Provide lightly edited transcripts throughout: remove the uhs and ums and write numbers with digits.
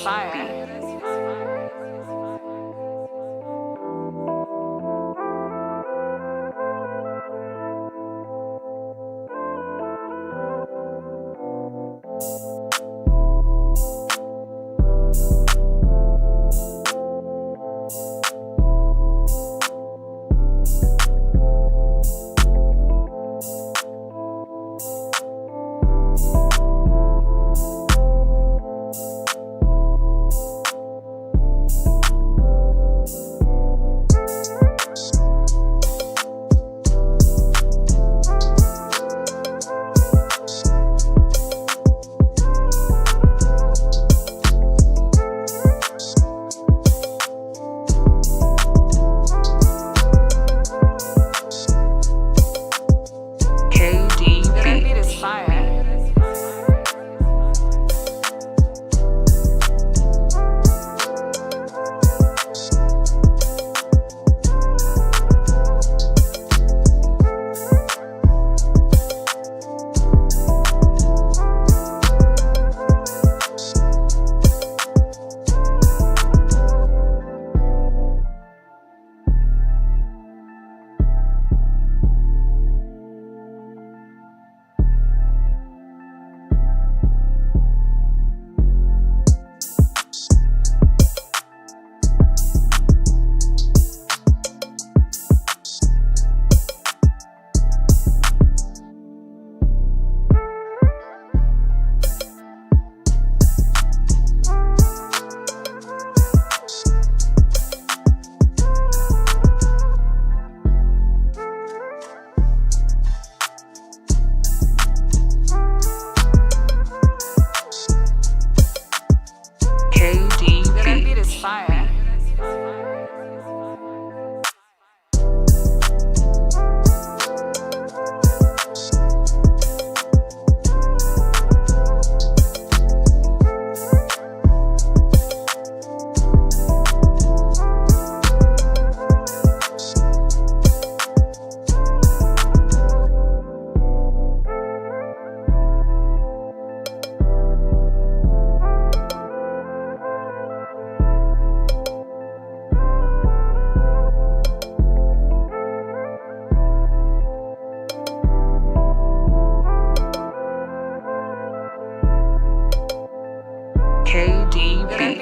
KDB. That beat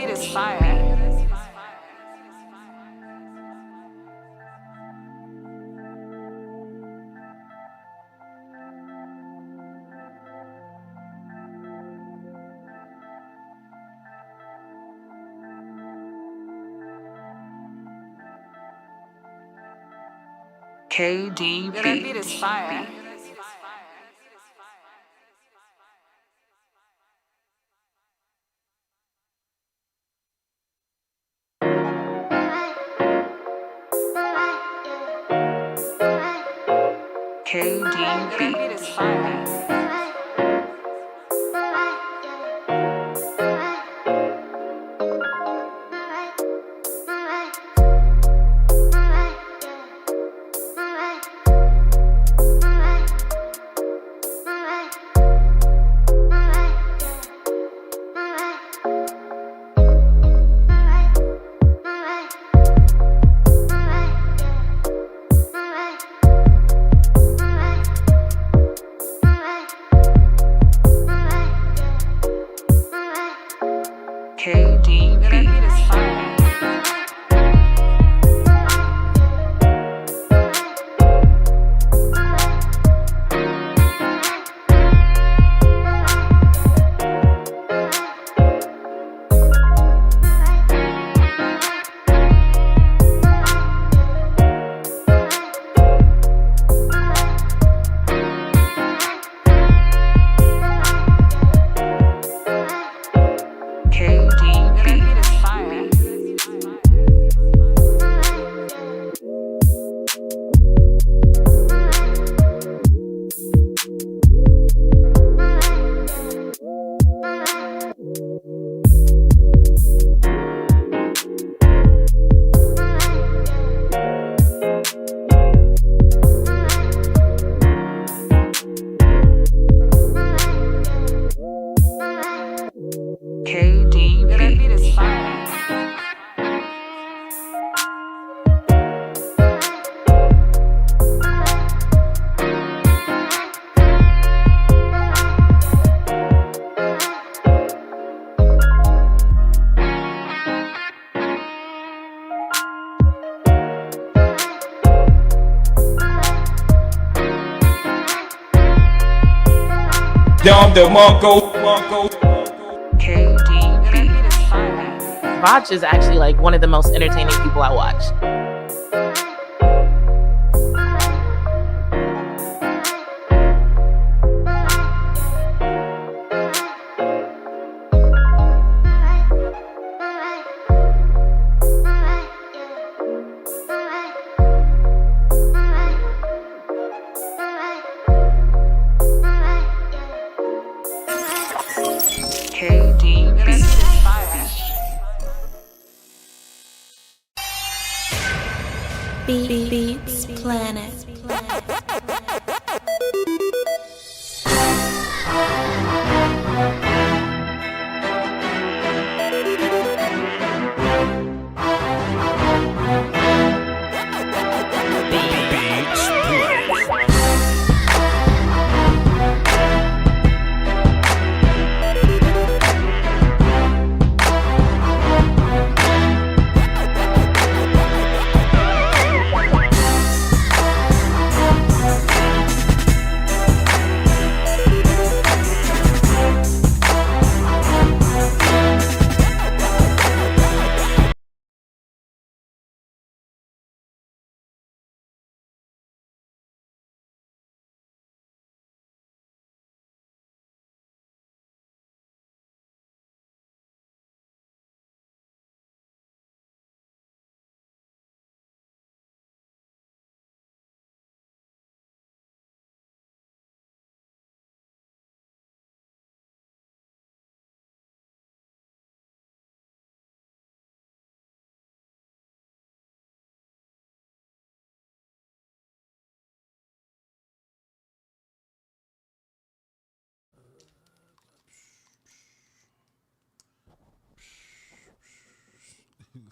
is fire. KDB. That beat is fire. KDB. I'm the Monko. KDB. Voch is actually like one of the most entertaining people I watch. Beats Planet.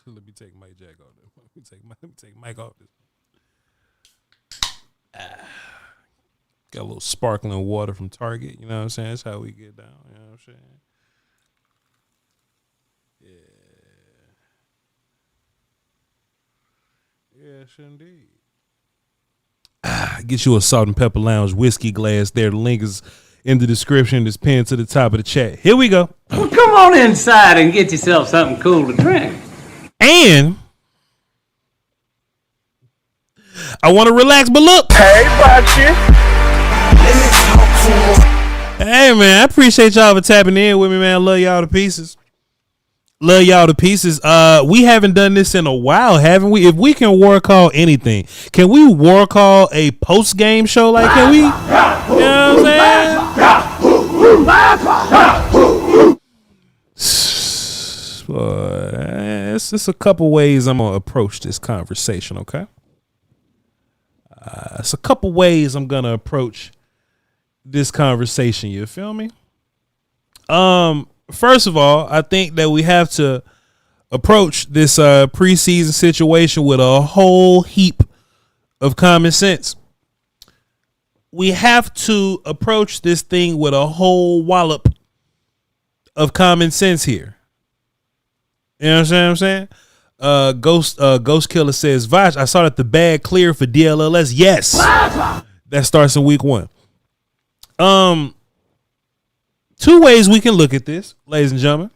Let me take Mike Jack off this. Let me take Mike off this. Got a little sparkling water from Target. You know what I'm saying? That's how we get down. You know what I'm saying? Yeah. Yes, indeed. Get you a Salt and Pepper Lounge whiskey glass there. The link is in the description. It's pinned to the top of the chat. Here we go. Well, come on inside and get yourself something cool to drink. And I want to relax, but look. Hey, Boxy. Hey, man, I appreciate y'all for tapping in with me, man. I love y'all to pieces. Love y'all to pieces. We haven't done this in a while, haven't we? If we can war call anything, can we war call a post-game show? Like, can we? You know what I'm saying? It's a couple ways I'm going to approach this conversation, okay? It's a couple ways I'm going to approach this conversation. You feel me? First of all, I think that we have to approach this preseason situation with a whole heap of common sense. We have to approach this thing with a whole wallop of common sense here. You know what I'm saying? Ghost Killer says, Voch, I saw that the bag cleared for DLLS. Yes. That starts in week 1. Two ways we can look at this, ladies and gentlemen.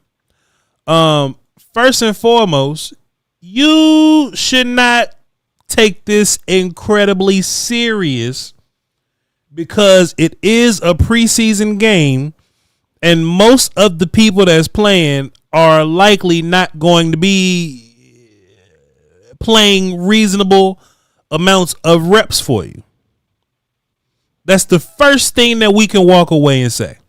First and foremost, you should not take this incredibly serious because it is a preseason game and most of the people that's playing are likely not going to be playing reasonable amounts of reps for you. That's the first thing that we can walk away and say.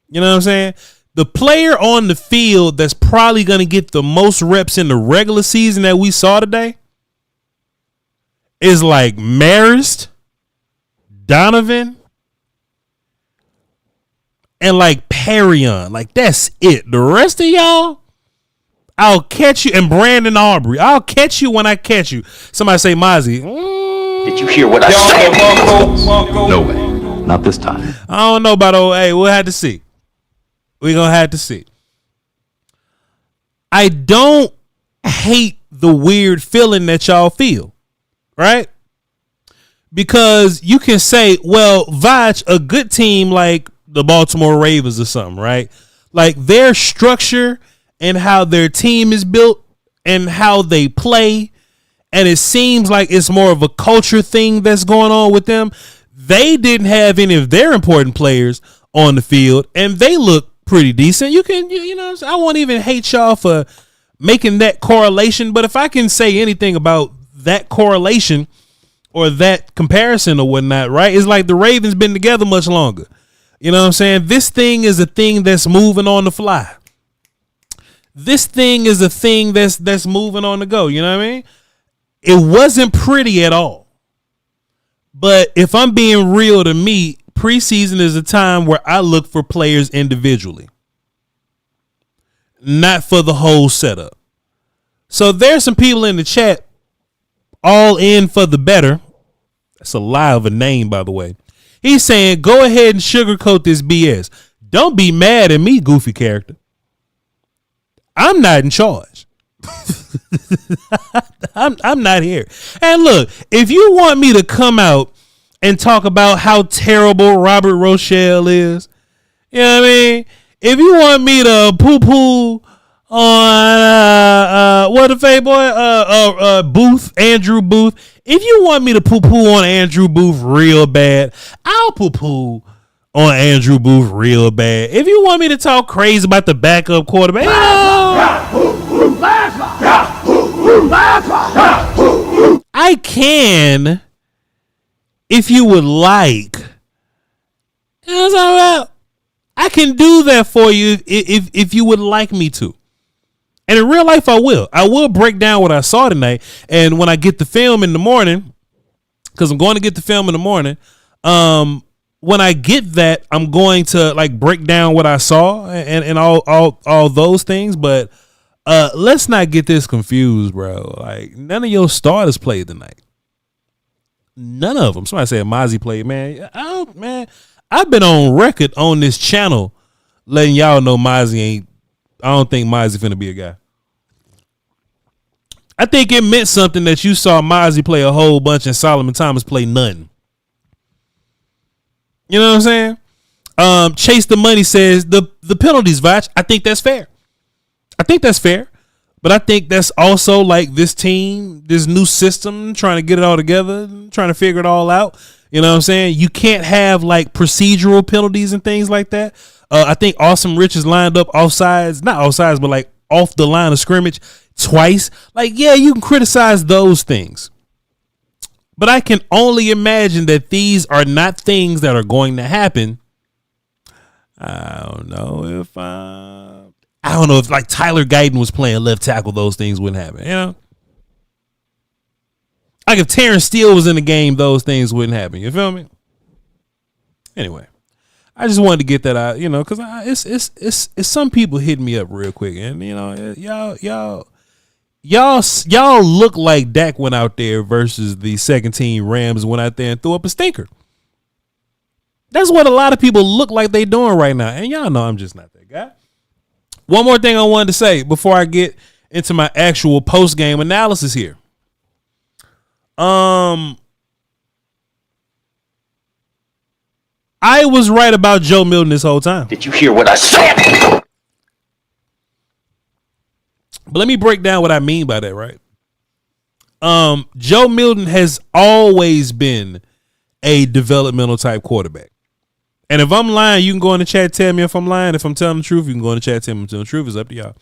You know what I'm saying? The player on the field that's probably going to get the most reps in the regular season that we saw today is like Marist, Donovan, and like Perrion. Like, that's it. The rest of y'all, I'll catch you. And Brandon Aubrey, I'll catch you when I catch you. Somebody say, Mozzie. Did you hear what I said? No way. Not this time. I don't know about old. Hey, we'll have to see. We're going to have to see. I don't hate the weird feeling that y'all feel, right? Because you can say, well, Voch, a good team like the the Baltimore Ravens or something, right? Like their structure and how their team is built and how they play, and it seems like it's more of a culture thing that's going on with them. They didn't have any of their important players on the field, and they look pretty decent. You know, I won't even hate y'all for making that correlation, but if I can say anything about that correlation or that comparison or whatnot, right, it's like the Ravens been together much longer. You know what I'm saying? This thing is a thing that's moving on the fly. This thing is a thing that's moving on the go. You know what I mean? It wasn't pretty at all. But if I'm being real, to me, preseason is a time where I look for players individually, not for the whole setup. So there's some people in the chat all in for the better. That's a lie of a name, by the way. He's saying, go ahead and sugarcoat this BS. Don't be mad at me, goofy character. I'm not in charge. I'm not here. And look, if you want me to come out and talk about how terrible Robert Rochelle is, you know what I mean? If you want me to poo-poo on what the fake boy Booth, Andrew Booth, if you want me to poo-poo on Andrew Booth real bad, I'll poo-poo on Andrew Booth real bad. If you want me to talk crazy about the backup quarterback, I can, if you would like. You know what I'm talking about? I can do that for you if you would like me to. And in real life, I will. I will break down what I saw tonight. And when I get the film in the morning, because I'm going to get the film in the morning, when I get that, I'm going to like break down what I saw and all those things. But let's not get this confused, bro. Like none of your starters played tonight. None of them. Somebody said Mozzie played, man. I've been on record on this channel letting y'all know Mozzie ain't. I don't think Mozzie finna be a guy. I think it meant something that you saw Mozzie play a whole bunch and Solomon Thomas play none. You know what I'm saying? Chase the Money says the penalties, Voch. I think that's fair. But I think that's also like this team, this new system, trying to get it all together, trying to figure it all out. You know what I'm saying? You can't have like procedural penalties and things like that. I think Awesome Rich is lined up offsides, not offsides, but like off the line of scrimmage twice. Like, yeah, you can criticize those things. But I can only imagine that these are not things that are going to happen. I don't know if like Tyler Guyton was playing left tackle, those things wouldn't happen, you know? Like if Terrence Steele was in the game, those things wouldn't happen. You feel me? Anyway, I just wanted to get that out, you know, because it's some people hitting me up real quick, and you know, y'all look like Dak went out there versus the second team Rams went out there and threw up a stinker. That's what a lot of people look like they doing right now, and y'all know I'm just not that guy. One more thing I wanted to say before I get into my actual post-game analysis here. I was right about Joe Milton this whole time. Did you hear what I said? But let me break down what I mean by that, right? Joe Milton has always been a developmental type quarterback. And if I'm lying, you can go in the chat, tell me if I'm lying. If I'm telling the truth, you can go in the chat, tell me if I'm telling the truth. It's up to y'all.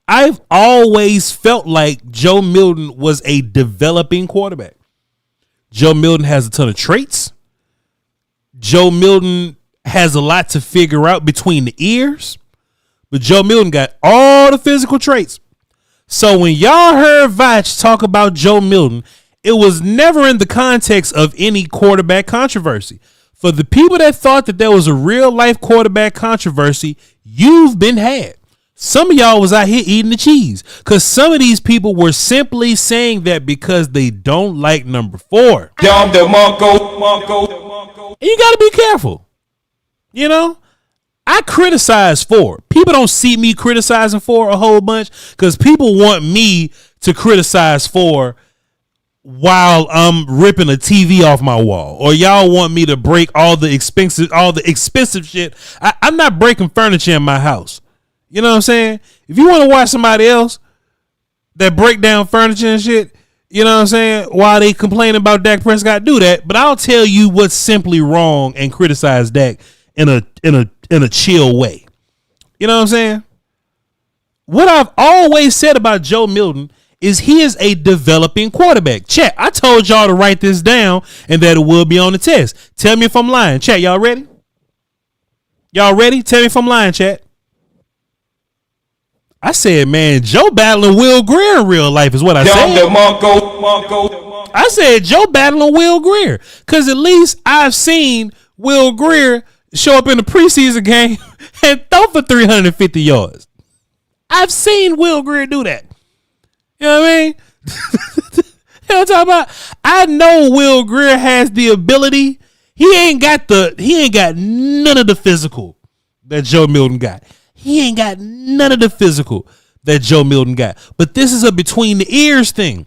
I've always felt like Joe Milton was a developing quarterback. Joe Milton has a ton of traits. Joe Milton has a lot to figure out between the ears. But Joe Milton got all the physical traits. So when y'all heard Voch talk about Joe Milton, it was never in the context of any quarterback controversy. For the people that thought that there was a real life quarterback controversy, you've been had. Some of y'all was out here eating the cheese because some of these people were simply saying that because they don't like number 4. And you got to be careful. You know, I criticize 4. People don't see me criticizing 4 a whole bunch because people want me to criticize 4 while I'm ripping a TV off my wall, or y'all want me to break all the expensive shit. I'm not breaking furniture in my house. You know what I'm saying? If you want to watch somebody else that break down furniture and shit, you know what I'm saying, while they complain about Dak Prescott, do that. But I'll tell you what's simply wrong and criticize Dak in a chill way. You know what I'm saying? What I've always said about Joe Milton is he is a developing quarterback. Chat, I told y'all to write this down and that it will be on the test. Tell me if I'm lying. Chat, y'all ready? Y'all ready? Tell me if I'm lying, chat. I said, man, Joe battling Will Greer in real life is what I said. I said Joe battling Will Greer, because at least I've seen Will Greer show up in the preseason game and throw for 350 yards. I've seen Will Greer do that. You know what I mean? You know what I'm talking about? I know Will Greer has the ability. He ain't got none of the physical that Joe Milton got. He ain't got none of the physical that Joe Milton got. But this is a between the ears thing.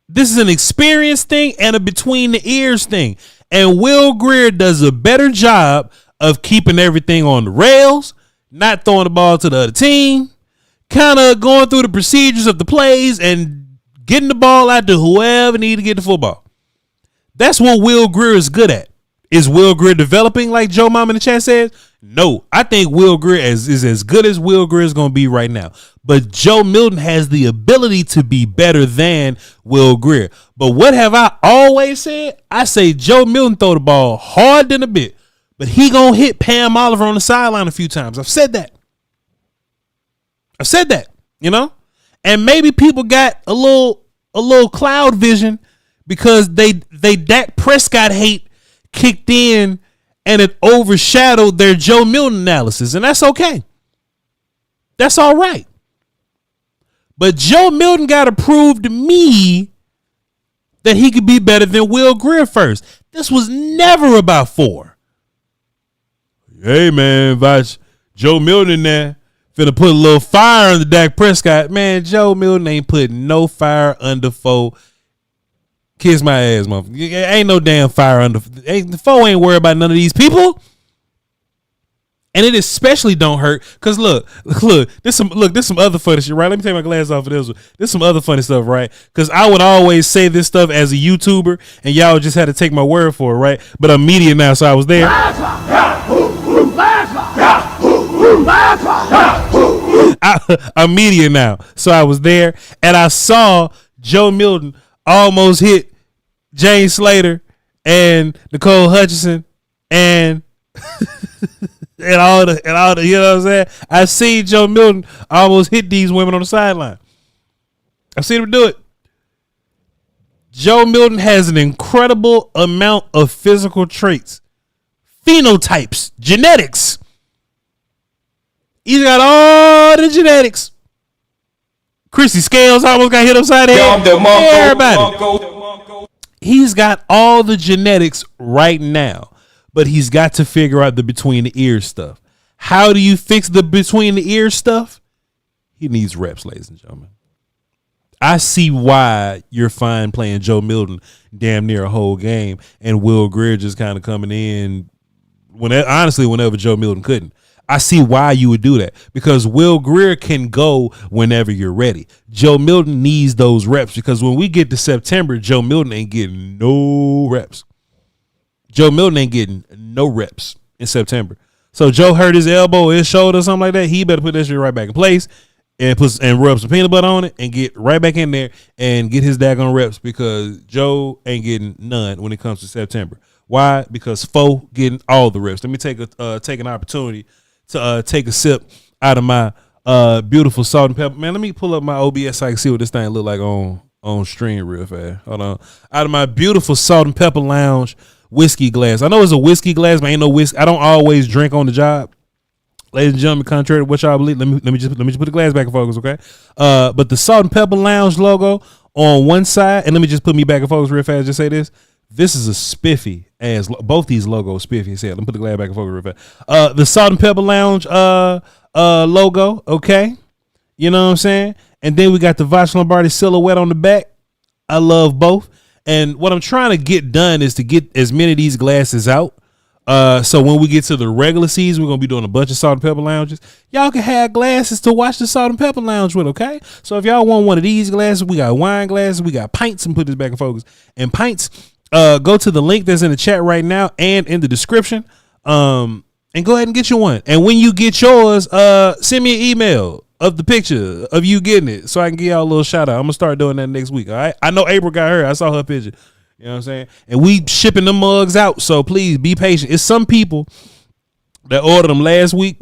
This is an experience thing and a between the ears thing. And Will Greer does a better job of keeping everything on the rails, not throwing the ball to the other team, kind of going through the procedures of the plays and getting the ball out to whoever need to get the football. That's what Will Greer is good at. Is Will Greer developing like Joe Mama in the chat says? No, I think Will Greer is as good as Will Greer is going to be right now. But Joe Milton has the ability to be better than Will Greer. But what have I always said? I say Joe Milton throw the ball hard than a bit, but he going to hit Pam Oliver on the sideline a few times. I've said that, you know? And maybe people got a little cloud vision because they Dak Prescott hate kicked in and it overshadowed their Joe Milton analysis. And that's okay. That's all right. But Joe Milton got to prove to me that he could be better than Will Greer first. This was never about 4. Hey, man, Voch, Joe Milton in there finna put a little fire under Dak Prescott. Man, Joe Milton ain't putting no fire under 4. Kiss my ass, motherfucker. Ain't no damn fire under. The 4 ain't worried about none of these people. And it especially don't hurt. Cause look, this some other funny shit, right? Let me take my glasses off of this one. This some other funny stuff, right? Cause I would always say this stuff as a YouTuber, and y'all just had to take my word for it, right? But I'm media now, so I was there. I'm media now, so I was there, and I saw Joe Milton almost hit James Slater and Nicole Hutchinson and and all the you know what I'm saying? I seen Joe Milton almost hit these women on the sideline. I've seen him do it. Joe Milton has an incredible amount of physical traits, phenotypes, genetics. He's got all the genetics. Chrissy Scales almost got hit upside the head. Everybody. He's got all the genetics right now, but he's got to figure out the between the ears stuff. How do you fix the between the ears stuff? He needs reps, ladies and gentlemen. I see why you're fine playing Joe Milton damn near a whole game and Will Greer just kind of coming in whenever Joe Milton couldn't. I see why you would do that, because Will Greer can go whenever you're ready. Joe Milton needs those reps, because when we get to September, Joe Milton ain't getting no reps. Joe Milton ain't getting no reps in September. So Joe hurt his elbow or his shoulder or something like that. He better put that shit right back in place and rub some peanut butter on it and get right back in there and get his daggone reps, because Joe ain't getting none when it comes to September. Why? Because Foe getting all the reps. Let me take an opportunity to take a sip out of my beautiful salt and pepper. Man, let me pull up my OBS so I can see what this thing look like on stream real fast. Hold on. Out of my beautiful Salt and Pepper Lounge whiskey glass. I know it's a whiskey glass, but ain't no whiskey. I don't always drink on the job. Ladies and gentlemen, contrary to what y'all believe, let me just put the glass back in focus, okay? But the Salt and Pepper Lounge logo on one side, and let me just put me back in focus real fast. Just say this. This is a spiffy ass. Both these logos spiffy as hell. Let me put the glass back in focus real fast. The Salt and Pepper Lounge logo, okay? You know what I'm saying? And then we got the Voch Lombardi silhouette on the back. I love both. And what I'm trying to get done is to get as many of these glasses out. So when we get to the regular season, we're going to be doing a bunch of Salt and Pepper Lounges. Y'all can have glasses to watch the Salt and Pepper Lounge with, okay? So if y'all want one of these glasses, we got wine glasses, we got pints, and put this back in focus. And pints, go to the link that's in the chat right now and in the description. And go ahead and get you one. And when you get yours, send me an email of the picture of you getting it so I can give y'all a little shout out. I'm going to start doing that next week, all right? I know April got her. I saw her picture. You know what I'm saying? And we shipping them mugs out, so please be patient. It's some people that ordered them last week.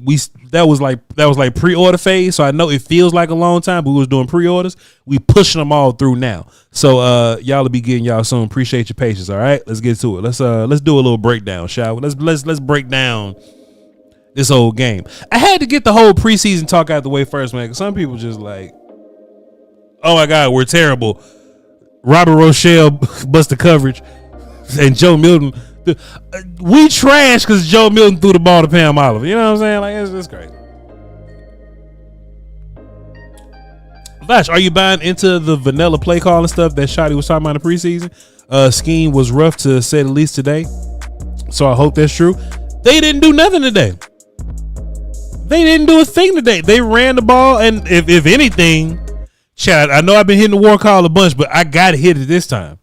That was like pre-order phase, so I know it feels like a long time, but we was doing pre-orders. We pushing them all through now. So y'all will be getting y'all soon. Appreciate your patience, all right? Let's get to it. Let's do a little breakdown, shall we? Let's break down this whole game. I had to get the whole preseason talk out the way first, man, because some people just like, oh my God, we're terrible. Robert Rochelle busted coverage, and Joe Milton. We trash because Joe Milton threw the ball to Pam Oliver. You know what I'm saying? Like, it's crazy. Voch, are you buying into the vanilla play call and stuff that Shotty was talking about in the preseason? Scheme was rough to say the least today, so I hope that's true. They didn't do nothing today. They didn't do a thing today. They ran the ball, and if anything, Chad, I know I've been hitting the war call a bunch, but I got to hit it this time.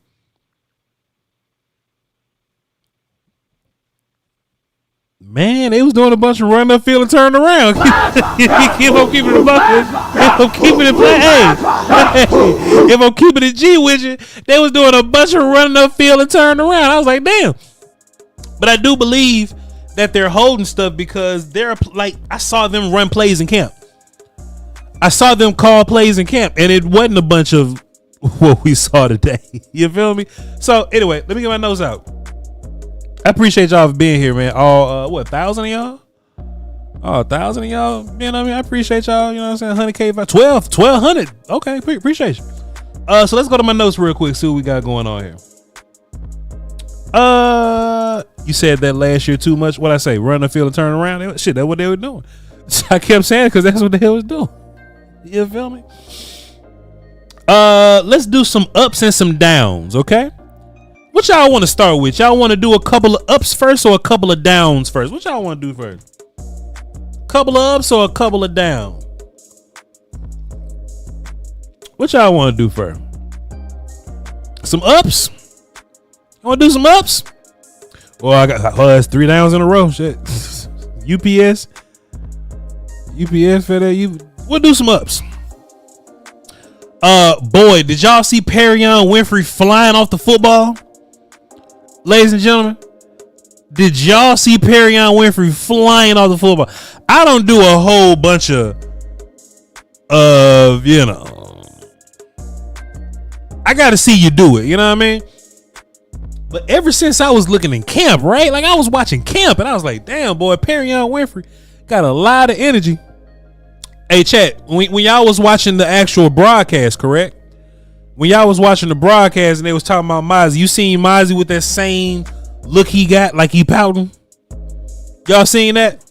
Man, they was doing a bunch of run up field and turn around. Keep on keeping it bucket. If I'm keeping it play, hey, if I'm keeping it G with you, they was doing a bunch of running up field and turn around. I was like, damn. But I do believe that they're holding stuff because they're like, I saw them run plays in camp. I saw them call plays in camp, and it wasn't a bunch of what we saw today. You feel me? So anyway, let me get my notes out. I appreciate y'all for being here, man. All 1,000 of y'all? Oh, 1,000 of y'all. You know what I mean? I appreciate y'all. You know what I'm saying? 100K, 1,200. Okay, appreciate you. So let's go to my notes real quick. See what we got going on here. You said that last year too much. What I say? Run the field and turn around. Shit, that's what they were doing. I kept saying because that's what the hell was doing. You feel me? Let's do some ups and some downs, okay? What y'all want to start with? Y'all want to do a couple of ups first or a couple of downs first? What y'all want to do first? Couple of ups or a couple of downs? What y'all want to do first? Some ups? You want to do some ups? Well, I got that's 3 downs in a row. Shit. UPS for that. We'll do some ups. Boy, did y'all see Perion Winfrey flying off the football? Ladies and gentlemen, did y'all see Perion Winfrey flying off the football? I don't do a whole bunch of you know, I got to see you do it. You know what I mean? But ever since I was looking in camp, right? Like I was watching camp and I was like, damn, boy, Perion Winfrey got a lot of energy. Hey, chat, when y'all was watching the actual broadcast, correct? When y'all was watching the broadcast and they was talking about Mozzie, you seen Mozzie with that same look he got, like he pouting? Y'all seen that?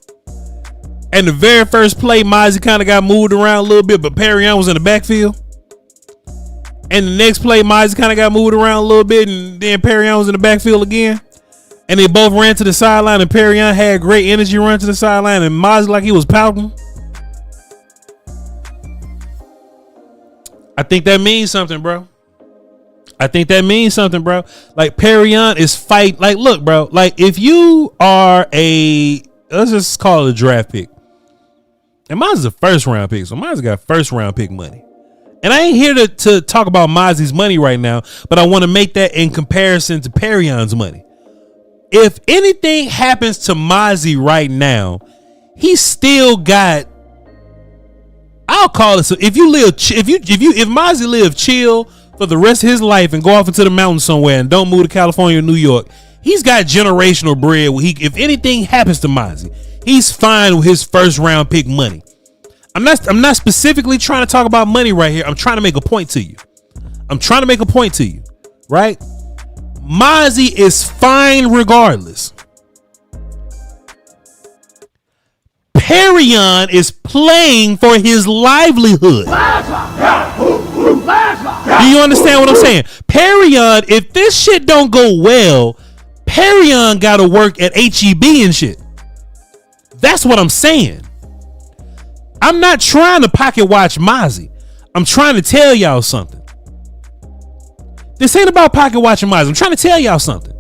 And the very first play, Mozzie kind of got moved around a little bit, but Perion was in the backfield. And the next play, Mozzie kind of got moved around a little bit, and then Perion was in the backfield again. And they both ran to the sideline, and Perion had great energy run to the sideline, and Mozzie like he was pouting. I think that means something, bro. Like Perion is fight. Like, look, bro. Like, if you are let's just call it a draft pick. And mine's a first round pick, so mine's got first round pick money. And I ain't here to talk about Mozzie's money right now, but I want to make that in comparison to Perion's money. If anything happens to Mozzie right now, he's still got. I'll call it. So if Mozzie live chill for the rest of his life and go off into the mountains somewhere and don't move to California or New York, he's got generational bread. Where if anything happens to Mozzie, he's fine with his first round pick money. I'm not specifically trying to talk about money right here. I'm trying to make a point to you. Right? Mozzie is fine regardless. Perion is playing for his livelihood. Do you understand what I'm saying? Perion, if this shit don't go well, Perion gotta work at HEB and shit. That's what I'm saying. I'm not trying to pocket watch Mozzie. I'm trying to tell y'all something. This ain't about pocket watching Mozzie. I'm trying to tell y'all something.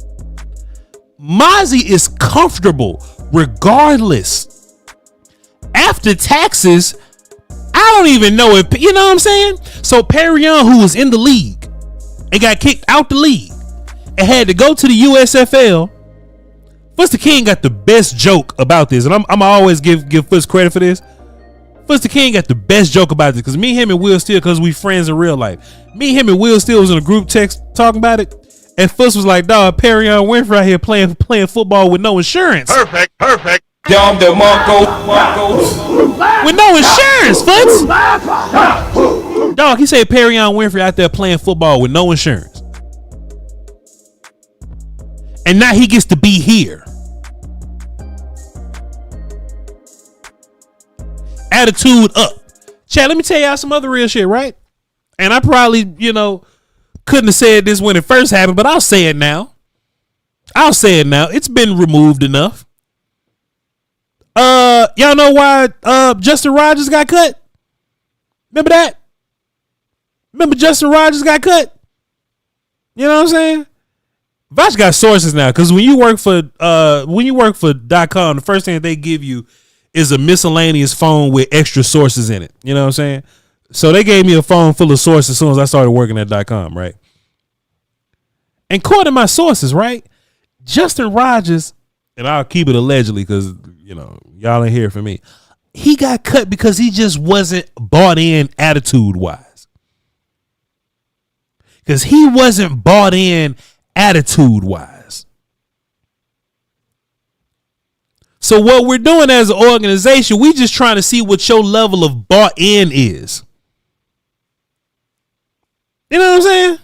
Mozzie is comfortable regardless. After taxes, I don't even know if, you know what I'm saying? So Perion, who was in the league and got kicked out the league and had to go to the USFL, Foots the King got the best joke about this. And I'm always give Foots credit for this. Foots the King got the best joke about this because me, him, and Will Steele, because we friends in real life. Me, him, and Will Steele was in a group text talking about it. And Foots was like, dog, Perion Winfrey out here playing football with no insurance. Perfect. Dom DeMarco. With no insurance, Foots. Dog, he said Perion Winfrey out there playing football with no insurance. And now he gets to be here. Attitude up. Chad, let me tell y'all some other real shit, right? And I probably, couldn't have said this when it first happened, but I'll say it now. It's been removed enough. Y'all know why Justin Rogers got cut? Remember that? Remember Justin Rogers got cut? You know what I'm saying? Voch got sources now, because when you work for .com, the first thing that they give you is a miscellaneous phone with extra sources in it. You know what I'm saying? So they gave me a phone full of sources as soon as I started working at .com, right? And according to my sources, right, Justin Rogers, and I'll keep it allegedly because, y'all ain't here for me. He got cut because he just wasn't bought in attitude-wise. Because he wasn't bought in attitude-wise. So what we're doing as an organization, we just trying to see what your level of bought in is. You know what I'm saying?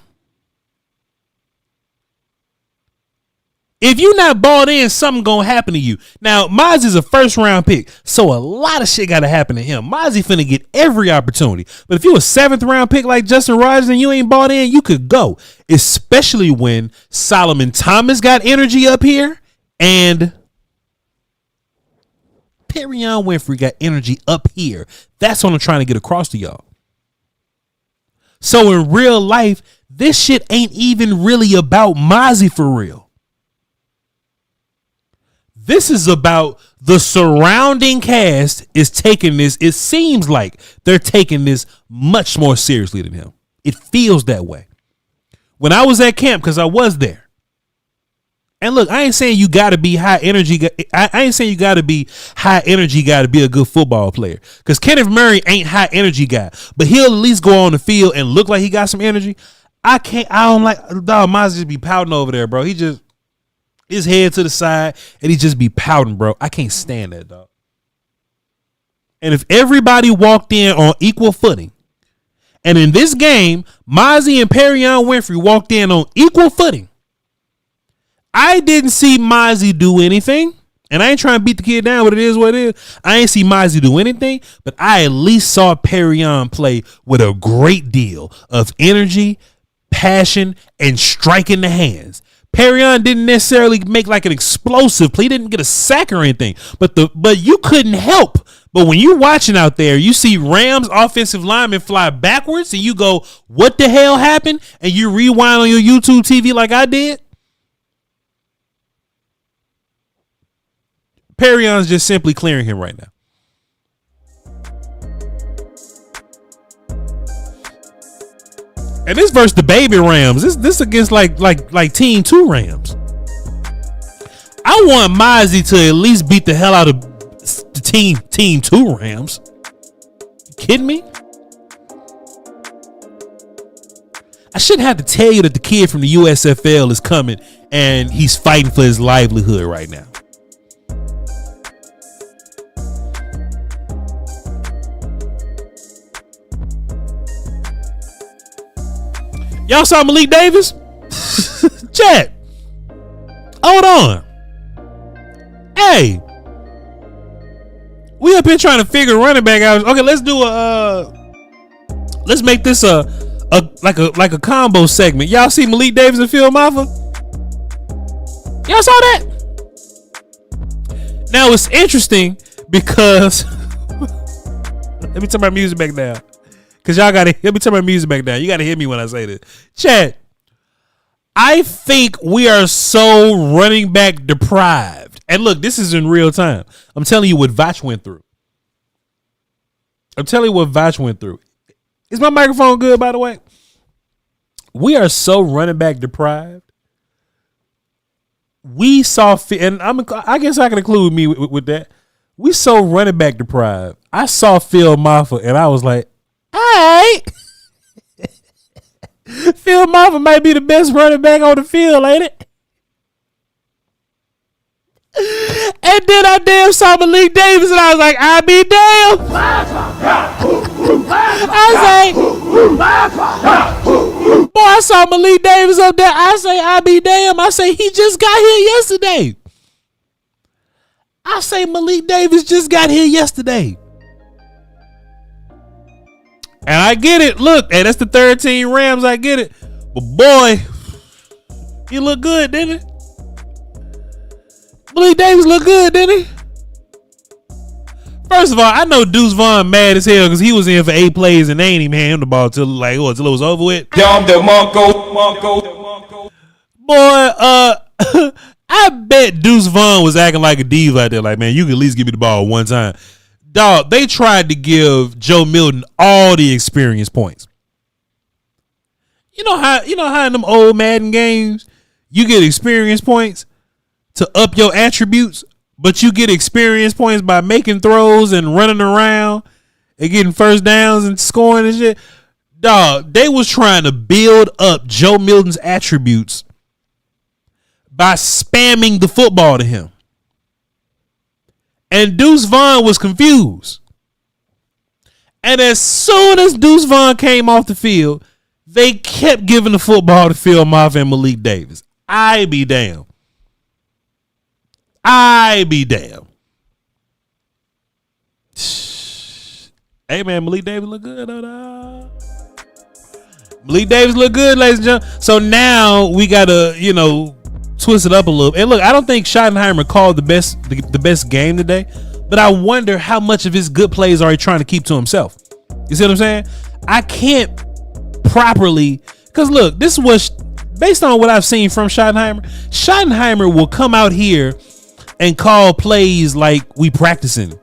If you're not bought in, something gonna happen to you. Now, Mozzie's a first round pick, so a lot of shit gotta happen to him. Mozzie finna get every opportunity. But if you a 7th round pick like Justin Rogers and you ain't bought in, you could go. Especially when Solomon Thomas got energy up here and Perion Winfrey got energy up here. That's what I'm trying to get across to y'all. So in real life, this shit ain't even really about Mozzie for real. This is about the surrounding cast is taking this. It seems like they're taking this much more seriously than him. It feels that way. When I was at camp, because I was there. And look, I ain't saying you got to be high energy. I ain't saying you got to be high energy guy to be a good football player. Because Kenneth Murray ain't high energy guy. But he'll at least go on the field and look like he got some energy. I don't like, dog, Miles just be pouting over there, bro. He just, his head to the side, and he just be pouting, bro. I can't stand that, dog. And if everybody walked in on equal footing, and in this game, Mozzie and Perion Winfrey walked in on equal footing, I didn't see Mozzie do anything. And I ain't trying to beat the kid down, but it is what it is. I ain't see Mozzie do anything, but I at least saw Perion play with a great deal of energy, passion, and striking the hands. Perion didn't necessarily make like an explosive play. He didn't get a sack or anything, but you couldn't help. But when you're watching out there, you see Rams offensive linemen fly backwards and you go, what the hell happened? And you rewind on your YouTube TV like I did. Perion's just simply clearing him right now. And this versus the baby Rams. This against like Team 2 Rams. I want Mozzie to at least beat the hell out of the Team 2 Rams. You kidding me? I shouldn't have to tell you that the kid from the USFL is coming and he's fighting for his livelihood right now. Y'all saw Malik Davis? Chat. Hold on. Hey. We up here trying to figure running back out. Okay, let's do let's make this a a combo segment. Y'all see Malik Davis and Phil Maffa? Y'all saw that? Now it's interesting because let me turn my music back down. Cause y'all gotta let me turn my music back down. You gotta hear me when I say this. Chad, I think we are so running back deprived. And look, this is in real time. I'm telling you what Voch went through. Is my microphone good, by the way? We are so running back deprived. We saw, and I guess I can include me with that. We so running back deprived. I saw Phil Maffa and I was like, all right. Phil Maffa might be the best running back on the field, ain't it? And then I damn saw Malik Davis and I was like, I be damn. I say, boy, I saw Malik Davis up there. I say, I be damn. I say, he just got here yesterday. I say, Malik Davis just got here yesterday. And I get it. Look, hey, that's the 13 Rams. I get it. But boy, he looked good, didn't he? Malik Davis looked good, didn't he? First of all, I know Deuce Vaughn mad as hell because he was in for 8 plays and they ain't even hand him the ball till it was over with. Boy, I bet Deuce Vaughn was acting like a diva out there. Like, man, you can at least give me the ball one time. Dog, they tried to give Joe Milton all the experience points. You know how in them old Madden games you get experience points to up your attributes, but you get experience points by making throws and running around and getting first downs and scoring and shit. Dog, they was trying to build up Joe Milton's attributes by spamming the football to him. And Deuce Vaughn was confused. And as soon as Deuce Vaughn came off the field, they kept giving the football to Phil Maffa and Malik Davis. I be damn. Hey, man, Malik Davis look good. Malik Davis look good, ladies and gentlemen. So now we got to, twist it up a little. And look, I don't think Schottenheimer called the best game today, but I wonder how much of his good plays are he trying to keep to himself. You see what I'm saying? I can't properly, because look, this was based on what I've seen from Schottenheimer. Schottenheimer will come out here and call plays like we practicing.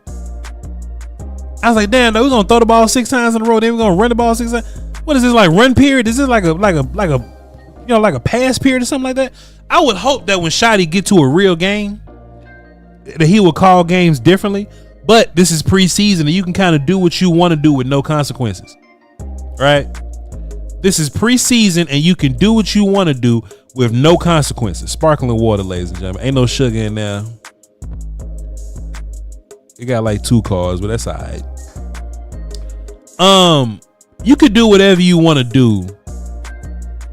I was like, damn, we're gonna throw the ball 6 times in a row, then we're gonna run the ball 6 times. What is this, like run period? Is this like a pass period or something like that? I would hope that when Shotty get to a real game, that he will call games differently. But this is preseason, and you can kind of do what you want to do with no consequences. Right? This is preseason, and you can do what you want to do with no consequences. Sparkling water, ladies and gentlemen. Ain't no sugar in there. It got like 2 cars, but that's all right. You could do whatever you want to do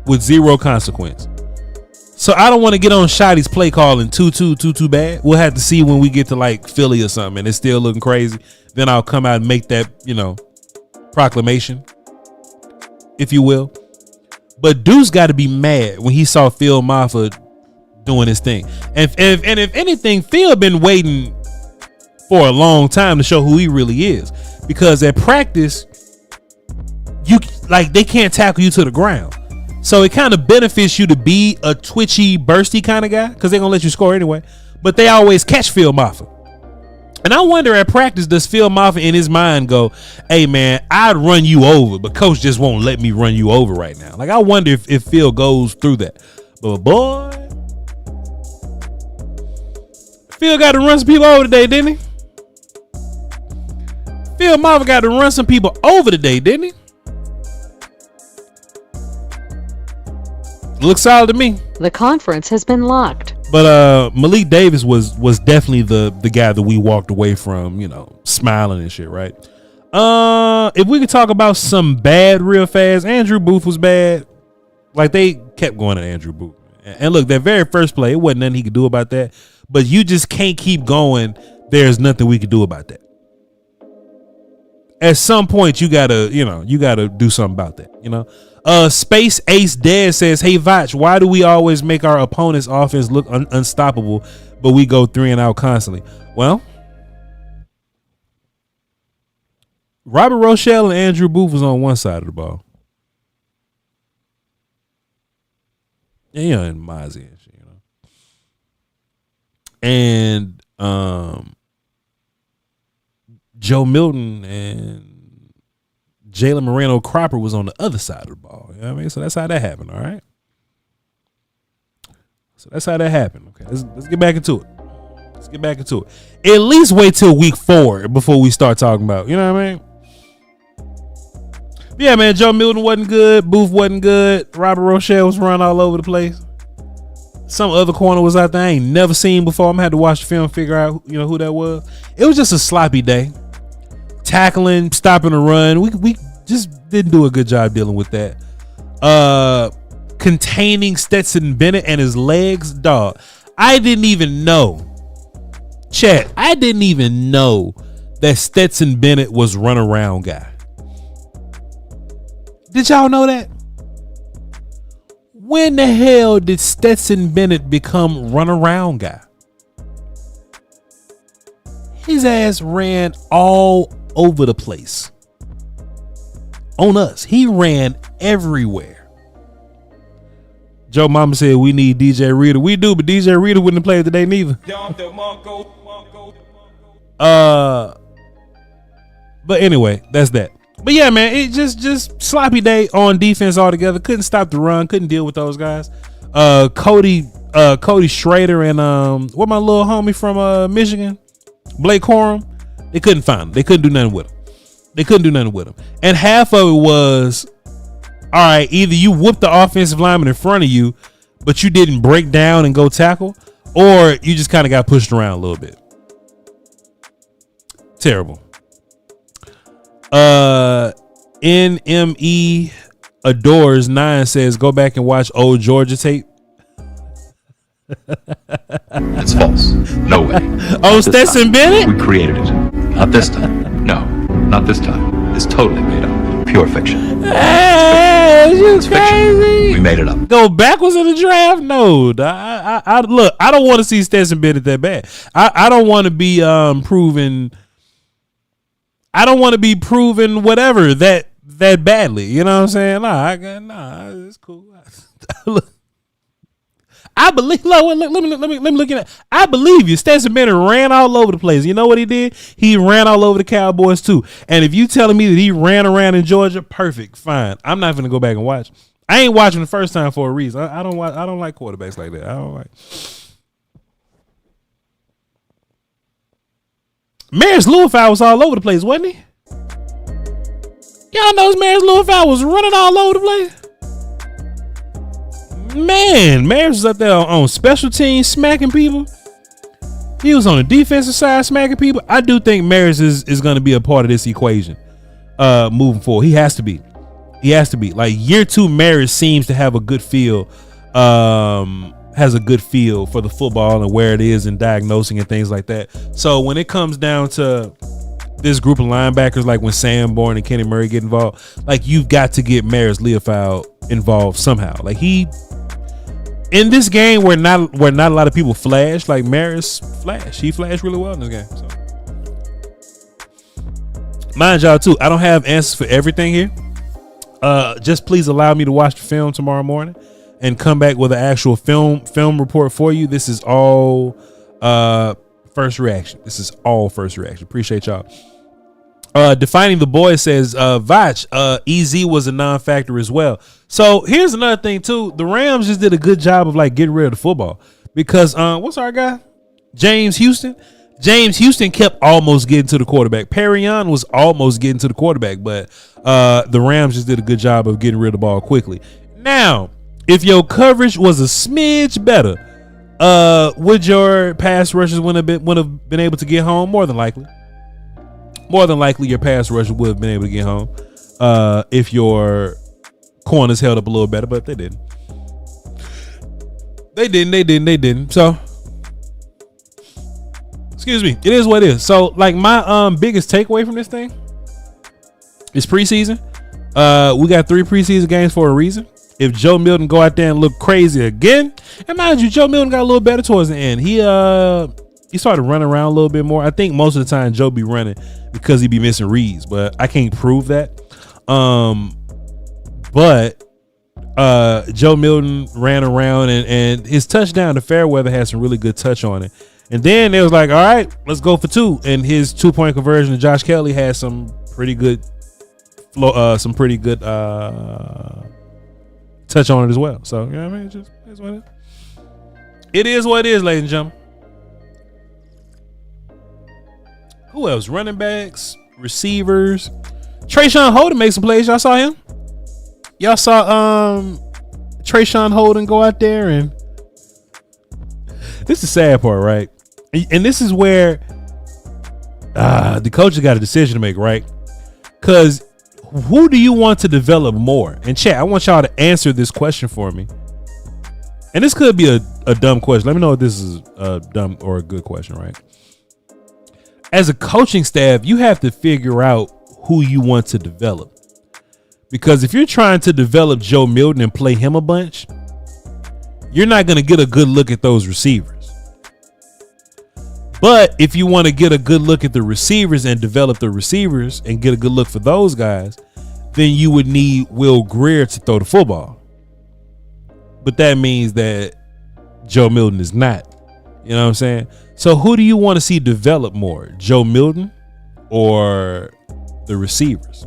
with 0 consequence. So I don't want to get on Shotty's play calling too bad. We'll have to see when we get to like Philly or something and it's still looking crazy. Then I'll come out and make that, proclamation, if you will. But Deuce got to be mad when he saw Phil Maffa doing his thing. And if anything, Phil been waiting for a long time to show who he really is, because at practice, they can't tackle you to the ground. So it kind of benefits you to be a twitchy, bursty kind of guy, because they're going to let you score anyway. But they always catch Phil Maffa. And I wonder at practice, does Phil Maffa in his mind go, hey, man, I'd run you over, but coach just won't let me run you over right now. Like, I wonder if Phil goes through that. But, boy, Phil got to run some people over today, didn't he? Phil Maffa got to run some people over today, didn't he? Looks solid to me. The conference has been locked. But Malik Davis was definitely the guy that we walked away from, smiling and shit, right? If we could talk about some bad real fast, Andrew Booth was bad. Like, they kept going at Andrew Booth. And look, that very first play, it wasn't nothing he could do about that. But you just can't keep going. There's nothing we could do about that. at some point you gotta do something about that. Space Ace Dead says, "Hey Voch, why do we always make our opponent's offense look unstoppable, but we go 3 and out constantly?" Well, Robert Rochelle and Andrew Booth was on one side of the ball. And Mozzie and shit, And Joe Milton and Jalen Moreno Cropper was on the other side of the ball. You know what I mean? So that's how that happened, all right? So that's how that happened. Okay, let's get back into it. At least wait till week 4 before we start talking about, you know what I mean? Yeah, man, Joe Milton wasn't good. Booth wasn't good. Robert Rochelle was running all over the place. Some other corner was out there I ain't never seen before. I'm gonna have to watch the film, figure out who that was. It was just a sloppy day. Tackling, stopping the run. We just didn't do a good job dealing with that. Containing Stetson Bennett and his legs, dog. I didn't even know. Chat, I didn't even know that Stetson Bennett was runaround guy. Did y'all know that? When the hell did Stetson Bennett become runaround guy? His ass ran all over the place. On us. He ran everywhere. Joe Mama said we need DJ Reader. We do, but DJ Reader wouldn't have played today neither. But anyway, that's that. But yeah, man, it just sloppy day on defense altogether. Couldn't stop the run. Couldn't deal with those guys. Cody Schrader and what my little homie from Michigan, Blake Corum. They couldn't find him. They couldn't do nothing with him. And half of it was, all right, either you whooped the offensive lineman in front of you, but you didn't break down and go tackle, or you just kind of got pushed around a little bit. Terrible. NME Adores 9 says, go back and watch old Georgia tape. It's false. No way. Oh, Stetson Bennett? We created it. Not this time. No, not this time. It's totally made up. Pure fiction. Hey, you crazy. Fiction. We made it up. Go backwards in the draft? No. I look, I don't want to see Stetson Bennett that bad. I don't want to be proven. I don't want to be proven whatever that badly. You know what I'm saying? Nah, it's cool. Look, I believe. Look, let me look at it. I believe you. Stetson Bennett ran all over the place. You know what he did? He ran all over the Cowboys too. And if you telling me that he ran around in Georgia, perfect, fine. I'm not gonna go back and watch. I ain't watching the first time for a reason. I don't like quarterbacks like that. I don't like. Maris Louisville was all over the place, wasn't he? Y'all knows Maris Louisville was running all over the place. Man, Maris was up there on special teams smacking people. He was on the defensive side smacking people. I do think Maris is going to be a part of this equation moving forward. He has to be. Like year 2, Maris seems to have a good feel. Has a good feel for the football and where it is and diagnosing and things like that. So when it comes down to this group of linebackers, like when Sanborn and Kenny Murray get involved, like you've got to get Maris Leofau involved somehow. Like he, in this game where not a lot of people flash, like Maris flashed. He flashed really well in this game. So mind y'all too, I don't have answers for everything here. Just please allow me to watch the film tomorrow morning and come back with an actual film report for you. This is all first reaction. Appreciate y'all. Defining the Boy says, Voch, EZ was a non-factor as well. So here's another thing too. The Rams just did a good job of like getting rid of the football because what's our guy? James Houston kept almost getting to the quarterback. Perrion was almost getting to the quarterback, but the Rams just did a good job of getting rid of the ball quickly. Now, if your coverage was a smidge better, would your pass rushers would have been able to get home? More than likely, your pass rusher would have been able to get home if your corners held up a little better, but they didn't. They didn't. So, excuse me. It is what it is. So, like my biggest takeaway from this thing It's preseason. We got 3 preseason games for a reason. If Joe Milton go out there and look crazy again, and mind you, Joe Milton got a little better towards the end. He started running around a little bit more. I think most of the time Joe be running because he be missing reads, but I can't prove that. But Joe Milton ran around and his touchdown to Fairweather had some really good touch on it. And then it was like, all right, let's go for 2. And his 2-point conversion to Josh Kelly had some pretty good touch on it as well. So, you know what I mean? It just is what it is. It is what it is, ladies and gentlemen. Who else? Running backs, receivers. Trayshawn Holden made some plays. Y'all saw him? Y'all saw Trayshawn Holden go out there, and this is the sad part, right? And this is where the coaches got a decision to make, right? Because who do you want to develop more? And chat, I want y'all to answer this question for me. And this could be a dumb question. Let me know if this is a dumb or a good question, right? As a coaching staff, you have to figure out who you want to develop. Because if you're trying to develop Joe Milton and play him a bunch, you're not going to get a good look at those receivers. But if you want to get a good look at the receivers and develop the receivers and get a good look for those guys, then you would need Will Grier to throw the football. But that means that Joe Milton is not. You know what I'm saying? So who do you want to see develop more? Joe Milton or the receivers?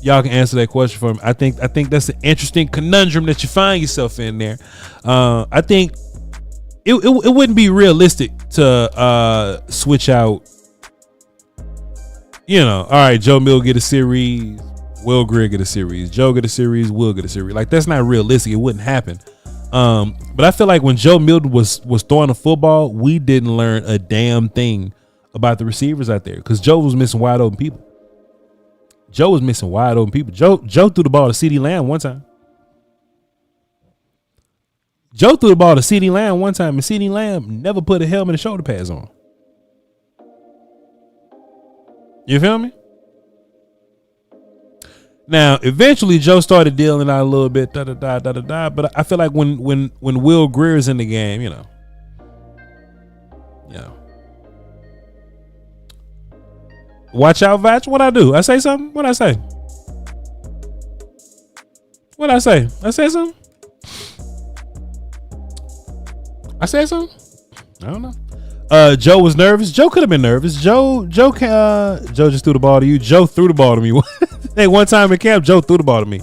Y'all can answer that question for me. I think that's an interesting conundrum that you find yourself in there. I think it wouldn't be realistic to switch out. You know, all right, Joe Milton get a series, Will Grier get a series, Joe get a series, Will get a series. Like, that's not realistic. It wouldn't happen. But I feel like when Joe Milton was throwing the football, we didn't learn a damn thing about the receivers out there because Joe was missing wide open people. Joe threw the ball to CeeDee Lamb one time. Joe threw the ball to CeeDee Lamb one time, and CeeDee Lamb never put a helmet and shoulder pads on. You feel me? Now, eventually, Joe started dealing out a little bit, but I feel like when Will Grier is in the game, you know. Watch out, Voch. What I do? I say something? What I say? What I say? I said something? I said something? I don't know. Joe was nervous. Joe could have been nervous. Joe just threw the ball to you. Joe threw the ball to me. Hey, one time in camp, Joe threw the ball to me.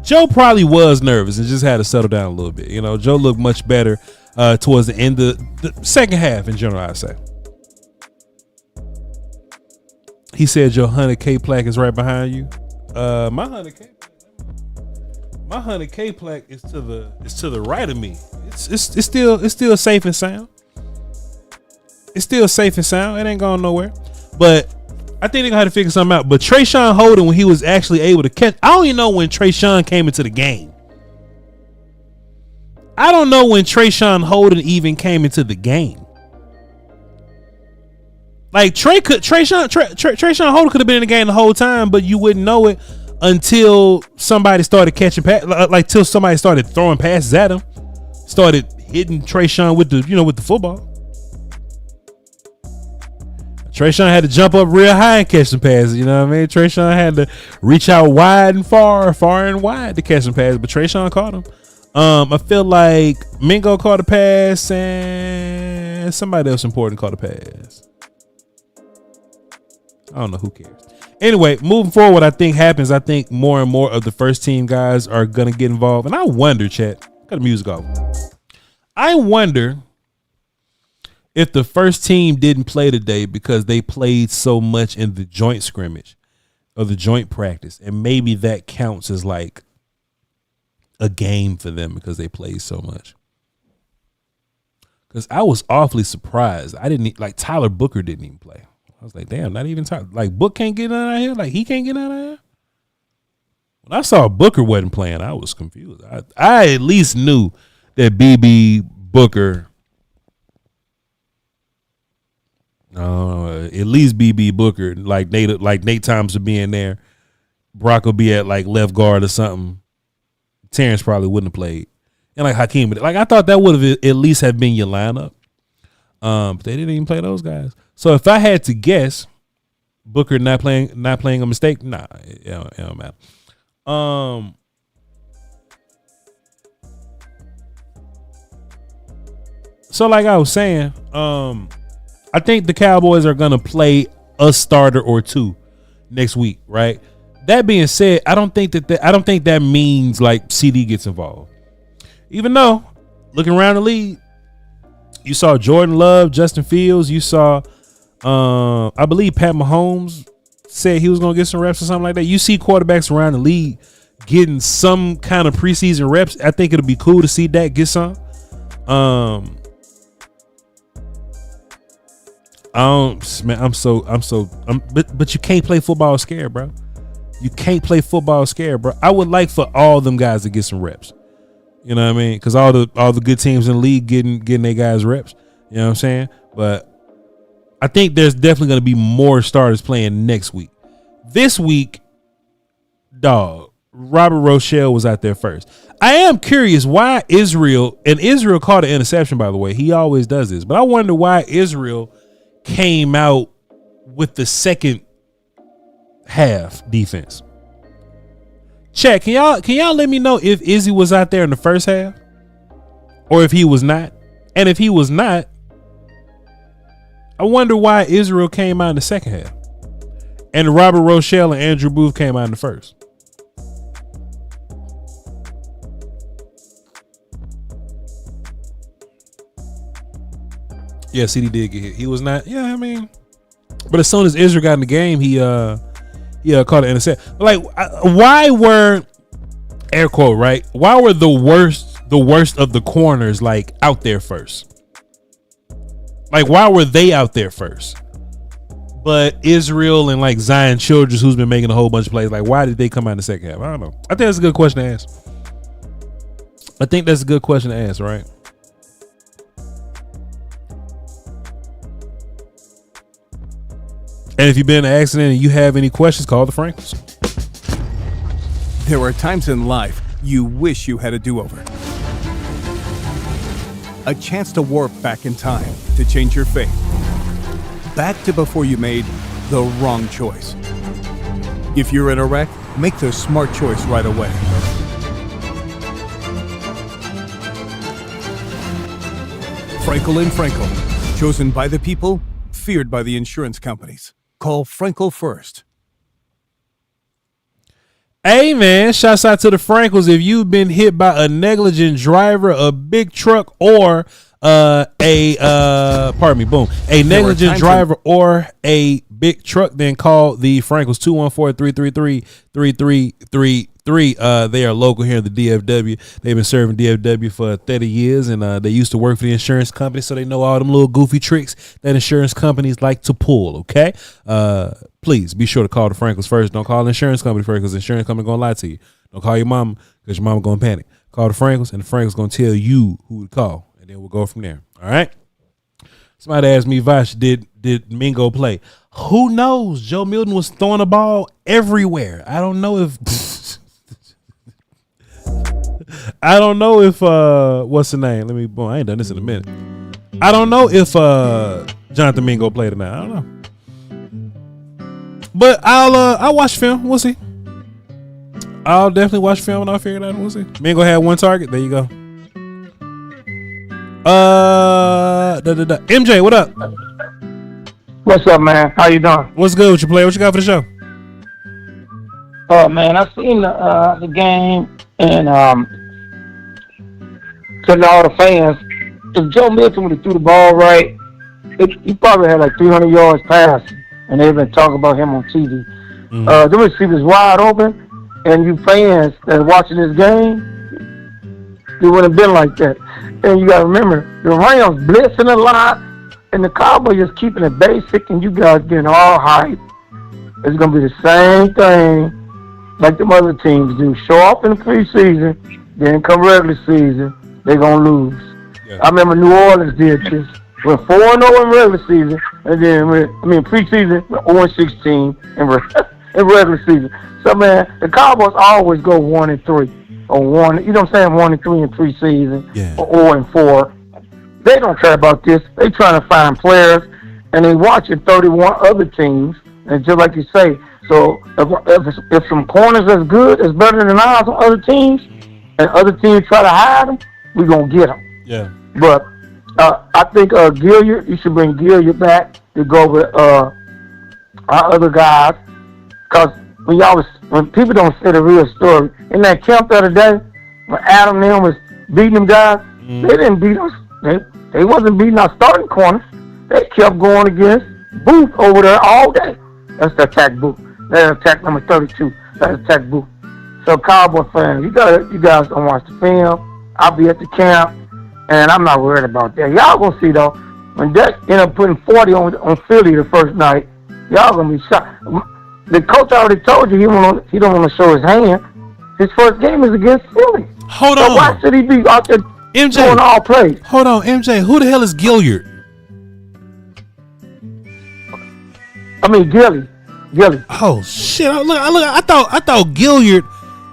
Joe probably was nervous and just had to settle down a little bit. You know, Joe looked much better towards the end of the second half in general, I'd say. He said your 100K plaque is right behind you. My 100K plaque is to the right of me. It's still safe and sound. It's still safe and sound. It ain't going nowhere. But I think they're gonna have to figure something out. But Trayshawn Holden, when he was actually able to catch, I don't even know when Trayshawn came into the game. I don't know when Trayshawn Holden even came into the game. Like Trayshawn Holden could have been in the game the whole time, but you wouldn't know it until somebody started catching like till somebody started throwing passes at him, started hitting Trayshawn with the football. Trayshawn had to jump up real high and catch some passes. You know what I mean? Trayshawn had to reach out wide and far and wide to catch some passes, but Trayshawn caught him. I feel like Mingo caught a pass and somebody else important caught a pass. I don't know, who cares. Anyway, moving forward, what I think happens, I think more and more of the first team guys are going to get involved. And I wonder, chat, cut the music off. I wonder if the first team didn't play today because they played so much in the joint scrimmage or the joint practice. And maybe that counts as like a game for them because they played so much. Because I was awfully surprised. Tyler Booker didn't even play. I was like, damn, not even like Book can't get out of here. Like he can't get out of here. When I saw Booker wasn't playing, I was confused. I at least knew that BB Booker At least BB Booker, like Nate Thompson being there. Brock will be at like left guard or something. Terrence probably wouldn't have played. And like Hakeem, like I thought that would have at least have been your lineup. But they didn't even play those guys. So if I had to guess, Booker not playing a mistake, nah, it don't matter. So like I was saying, I think the Cowboys are gonna play a starter or two next week, right? That being said, I don't think that means like CD gets involved. Even though, looking around the league, you saw Jordan Love, Justin Fields, you saw I believe Pat Mahomes said he was gonna get some reps or something like that. You see quarterbacks around the league getting some kind of preseason reps. I think it'll be cool to see Dak get some. But you can't play football scared, bro. You can't play football scared, bro. I would like for all them guys to get some reps. You know what I mean? Because all the good teams in the league getting their guys reps. You know what I'm saying? But I think there's definitely going to be more starters playing next week. This week, dog, Robert Rochelle was out there first. I am curious why Israel caught an interception, by the way. He always does this. But I wonder why Israel came out with the second half defense. Check. Can y'all let me know if Izzy was out there in the first half or if he was not? And if he was not, I wonder why Israel came out in the second half and Robert Rochelle and Andrew Booth came out in the first. Yeah, CD did get hit. He was not. Yeah, I mean, but as soon as Israel got in the game, he caught an interception. Like, why were, air quote, right? Why were the worst of the corners like out there first? Like, why were they out there first? But Israel and like Zion Childress, who's been making a whole bunch of plays, like, why did they come out in the second half? I don't know. I think that's a good question to ask. Right? And if you've been in an accident and you have any questions, call the Frankels. There are times in life you wish you had a do-over. A chance to warp back in time to change your fate. Back to before you made the wrong choice. If you're in a wreck, make the smart choice right away. Frankel and Frankel. Chosen by the people, feared by the insurance companies. Call Frankel first. Hey man, shouts out to the Frankels. If you've been hit by a negligent driver, a big truck, or a negligent driver or a big truck, then call the Frankels 214-333-3333. They are local here in the DFW. They've been serving DFW for 30 years, and they used to work for the insurance company, so they know all them little goofy tricks that insurance companies like to pull, okay? Please be sure to call the Frankels first. Don't call the insurance company first, because the insurance company going to lie to you. Don't call your mama, because your mama going to panic. Call the Frankels, and the Frankels going to tell you who to call, and then we'll go from there, all right? Somebody asked me, Voch, did Mingo play? Who knows? Joe Milton was throwing the ball everywhere. I don't know if what's the name? I ain't done this in a minute. I don't know if Jonathan Mingo played or not. I don't know. But I'll watch film. We'll see. I'll definitely watch film and I'll figure it out. We'll see. Mingo had one target. There you go. MJ, what up? What's up, man? How you doing? What's good with you, player? What you got for the show? Oh man, I seen the game, and to all the fans, if Joe Milton would have threw the ball right, he probably had like 300 yards passing, and they've been talking about him on TV. The receiver's wide open, and you fans that are watching this game, it wouldn't have been like that. And you got to remember, the Rams blitzing a lot, and the Cowboys just keeping it basic, and you guys getting all hype. It's going to be the same thing like the other teams do. Show up in the preseason, then come regular season, they're going to lose. Yeah. I remember New Orleans did this. We're 4-0 in regular season, and then preseason we're 0-16 in regular season. So man, the Cowboys always go 1-3 or 1. You know what I'm saying? 1-3 in preseason or 0-4. They don't care about this. They trying to find players, and they watching 31 other teams. And just like you say, so if some corners that's good, is better than ours on other teams, and other teams try to hide them, we gonna get them. Yeah. But I think Gilliard, you should bring Gilliard back to go with our other guys, because when people don't say the real story, in that camp the other day, when Adam and them was beating them guys, they didn't beat us. They wasn't beating our starting corners. They kept going against Booth over there all day. That's the attack Booth. That's attack number 32. That's attack Booth. So Cowboy fans, you guys don't watch the film. I'll be at the camp, and I'm not worried about that. Y'all gonna see though, when Deck ended up putting 40 on Philly the first night, y'all gonna be shocked. The coach already told you he don't want to show his hand. His first game is against Philly. Hold on. on. Why should he be out there doing all plays? Hold on, MJ. Who the hell is Gilliard? Gilly. Oh shit! I thought Gilliard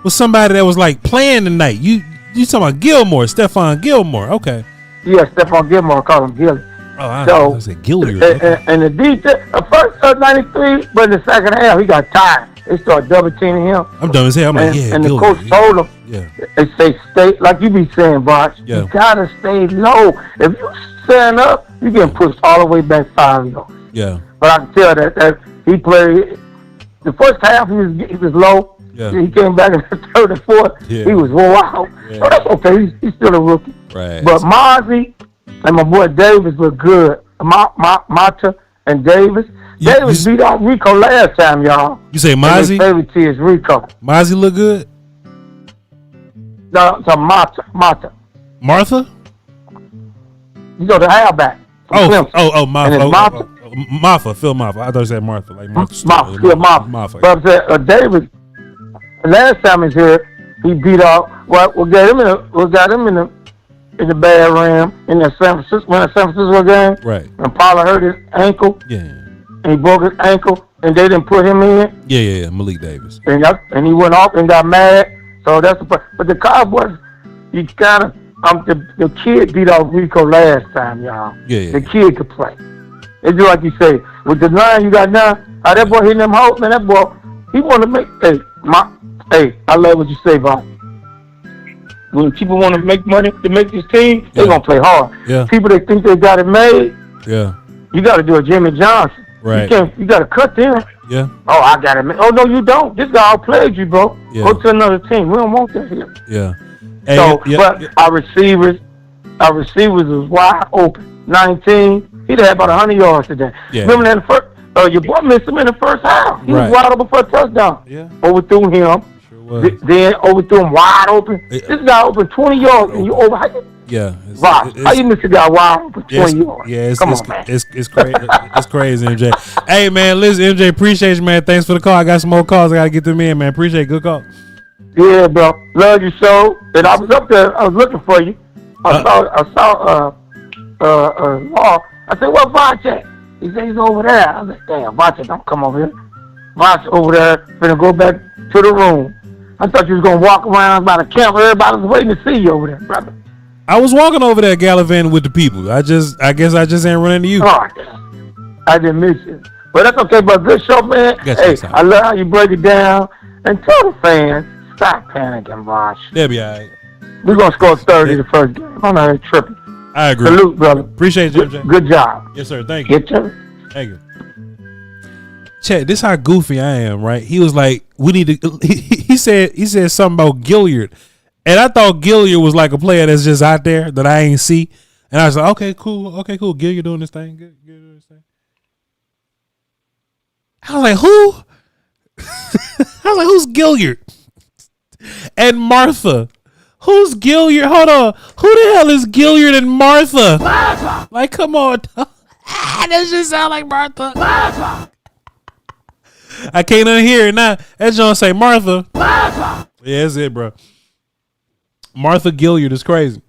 was somebody that was like playing tonight. You talking about Gilmore? Stephon Gilmore? Okay. Yeah, Stephon Gilmore called him Gilly. Oh, I said Gilliard. And the defense, first 93, but in the second half he got tired. They started double teaming him. I'm dumb as hell. I'm like, and Gilliard, the coach told him, they say stay, like you be saying, Voch, you gotta stay low. If you stand up, you getting pushed all the way back 5 yards. Yeah. But I can tell that he played the first half. He was low. Yeah. He came back in the third and fourth. Yeah. He was wow. Yeah. So that's okay. He's still a rookie. Right. But Mozzie and my boy Davis look good. Mata and Davis. Davis beat out Rico last time, y'all. You say Mozzie? His favorite team is Rico. Mozzie look good? No, it's a Mata. Martha? You know, the halfback. Martha, Phil Martha. I thought you said Martha. Like Martha. Phil Martha. But I'm saying, Davis, last time he's here, he beat out. We got him in the bad ram in the San Francisco game. Right. And Paula hurt his ankle. Yeah. And he broke his ankle, and they didn't put him in. Yeah. Malik Davis. And he went off and got mad. So that's the. But the Cowboys, you gotta. The kid beat out Rico last time, y'all. Yeah. The kid could play. It's just like you say, with the line you got now, how that boy hitting them holes, man, that boy, he want to make, I love what you say, Bob. When people want to make money to make this team, they're going to play hard. Yeah. People that think they got it made, you got to do a Jimmy Johnson. Right. You got to cut them. Yeah. Oh, I got it made. Oh, no, you don't. This guy outplayed you, bro. Yeah. Go to another team. We don't want that here. Yeah. But our receivers was wide open. 19. He'd have about 100 yards today. Yeah. Remember that your boy missed him in the first half. He was wide open for a touchdown. Yeah. Overthrew him. Sure was. Then overthrew him wide open. This guy opened 20 yards and you over. Yeah. How you miss a guy wide open 20 yards? Yeah, Come on, man. It's crazy. It's crazy, MJ. Hey, man, listen, MJ, appreciate you, man. Thanks for the call. I got some more calls. I got to get them in, man. Appreciate it. Good call. Yeah, bro. Love your show. And I was up there. I was looking for you. I saw Law. I said, "What Voch at?" He said, "He's over there." I was like, "Damn, Voch, don't come over here." Voch over there, finna go back to the room. I thought you was gonna walk around by the camp. Everybody was waiting to see you over there, brother. I was walking over there gallivanting with the people. I guess I just ain't running into you. Oh, I didn't miss you. But that's okay, but good show, man. Hey, I love how you break it down. And tell the fans, stop panicking, Voch. They'll be all right. We're gonna score 30 the first game. I'm not tripping. I agree. Salute, brother. Appreciate you, MJ. Good job. Yes, sir. Thank you. Yes, sir. Thank you. Chet, this how goofy I am, right? He was like, we need to, he said something about Gilliard. And I thought Gilliard was like a player that's just out there that I ain't see. And I was like, okay, cool. Gilliard doing this thing. Good doing this thing. I was like, who? I was like, who's Gilliard? And Martha. Who's Gilliard? Hold on. Who the hell is Gilliard and Martha? Martha. Like, come on. That just sound like Martha. Martha. I can't unhear it now. That John say Martha. Martha. Yeah, that's it, bro. Martha Gilliard is crazy.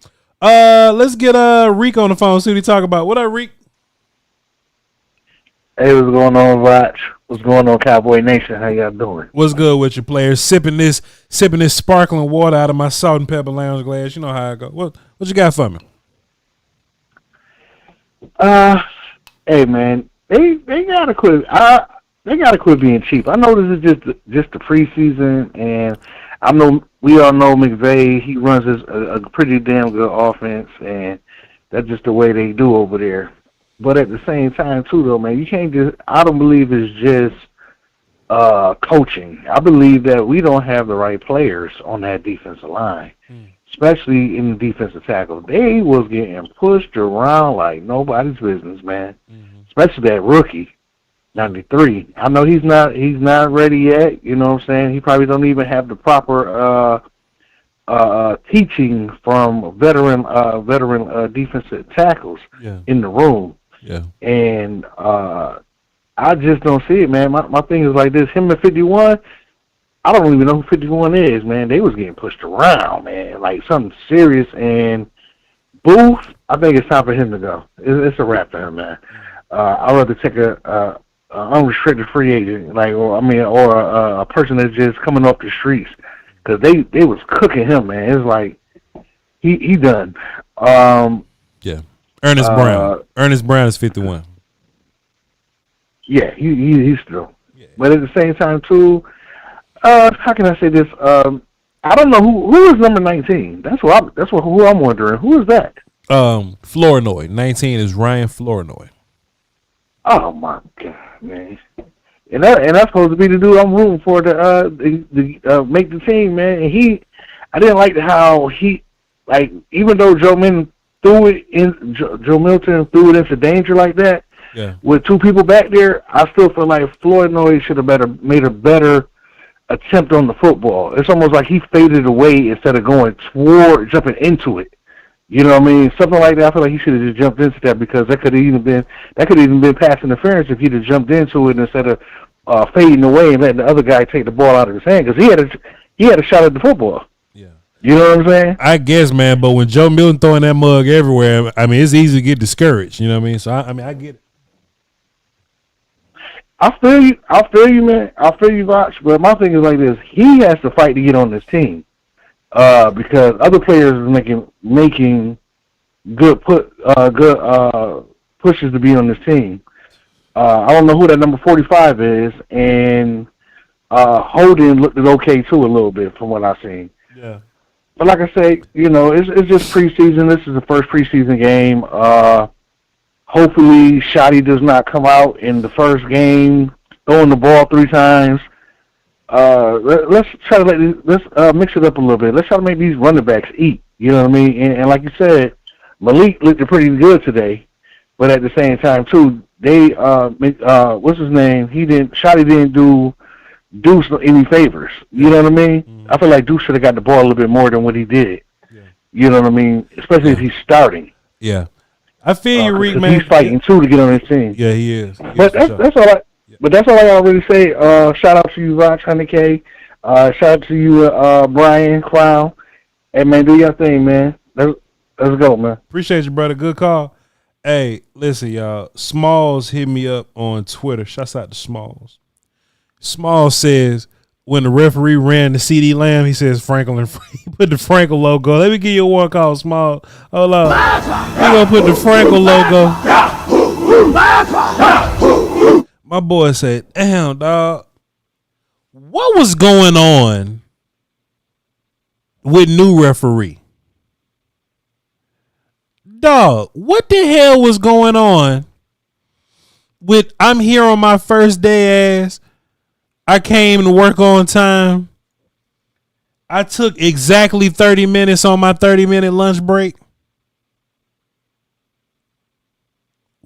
Let's get Reek on the phone. See what he talk about. What up, Reek? Hey, what's going on, Voch? What's going on, Cowboy Nation? How y'all doing? What's good with your players? Sipping this sparkling water out of my salt and pepper lounge glass. You know how I go. What you got for me? Hey man, they gotta quit. They gotta quit being cheap. I know this is just the preseason, and we all know McVay. He runs a pretty damn good offense, and that's just the way they do over there. But at the same time, too, though, man, you can't just. I don't believe it's just coaching. I believe that we don't have the right players on that defensive line, especially in the defensive tackle. They was getting pushed around like nobody's business, man. Especially that rookie, 93. I know he's not ready yet. You know what I'm saying? He probably don't even have the proper teaching from veteran defensive tackles in the room. Yeah. And I just don't see it, man. My thing is like this. Him at 51, I don't even know who 51 is, man. They was getting pushed around, man, like something serious. And Booth, I think it's time for him to go. It's a wrap for him, man. I'd rather take a unrestricted free agent, or a person that's just coming off the streets, because they was cooking him, man. It's like he done. Yeah. Ernest Brown. Ernest Brown is 51. Yeah, he's still. Yeah. But at the same time, too, how can I say this? I don't know who is number 19. Who I'm wondering. Who is that? Flournoy. 19 is Ryan Flournoy. Oh my God, man! And that's supposed to be the dude I'm rooting for to make the team, man. And I didn't like how even though Joe Milton threw it into danger like that, with two people back there, I still feel like Flournoy should have made a better attempt on the football. It's almost like he faded away instead of jumping into it. You know what I mean? Something like that. I feel like he should have just jumped into that, because that could have even been pass interference if he'd have jumped into it instead of fading away and letting the other guy take the ball out of his hand, because he had a shot at the football. Yeah. You know what I'm saying? I guess, man. But when Joe Milton throwing that mug everywhere, I mean, it's easy to get discouraged. You know what I mean? So I get it. I feel you, man. I feel you, Voch. But my thing is like this: he has to fight to get on this team. Because other players are making good pushes to be on this team. I don't know who that number 45 is, and Holden looked okay too a little bit from what I've seen. Yeah. But like I say, it's just preseason. This is the first preseason game. Hopefully, Shotty does not come out in the first game throwing the ball 3 times. Let's try to let's mix it up a little bit. Let's try to make these running backs eat. You know what I mean? And like you said, Malik looked pretty good today, but at the same time too, they what's his name? Shotty didn't do Deuce any favors. You know what I mean? Mm-hmm. I feel like Deuce should have got the ball a little bit more than what he did. Yeah. You know what I mean? Especially if he's starting. Yeah, I feel you, Reek, man. He's fighting too to get on his team. Yeah, he is. But that's all. But that's all I gotta really say. Shout out to you, Voch, 100K. Shout out to you, Brian Crown. Hey, man, do your thing, man. Let's go, man. Appreciate you, brother. Good call. Hey, listen, y'all. Smalls hit me up on Twitter. Shouts out to Smalls. Smalls says, when the referee ran the CD Lamb, he says Franklin. He put the Frankel logo. Let me give you a one call, Smalls. Hold on. We're going to put the Frankel logo. My boy said, damn, dog, what was going on with new referee? Dog, what the hell was going on with I'm here on my first day ass? I came to work on time. I took exactly 30 minutes on my 30-minute lunch break.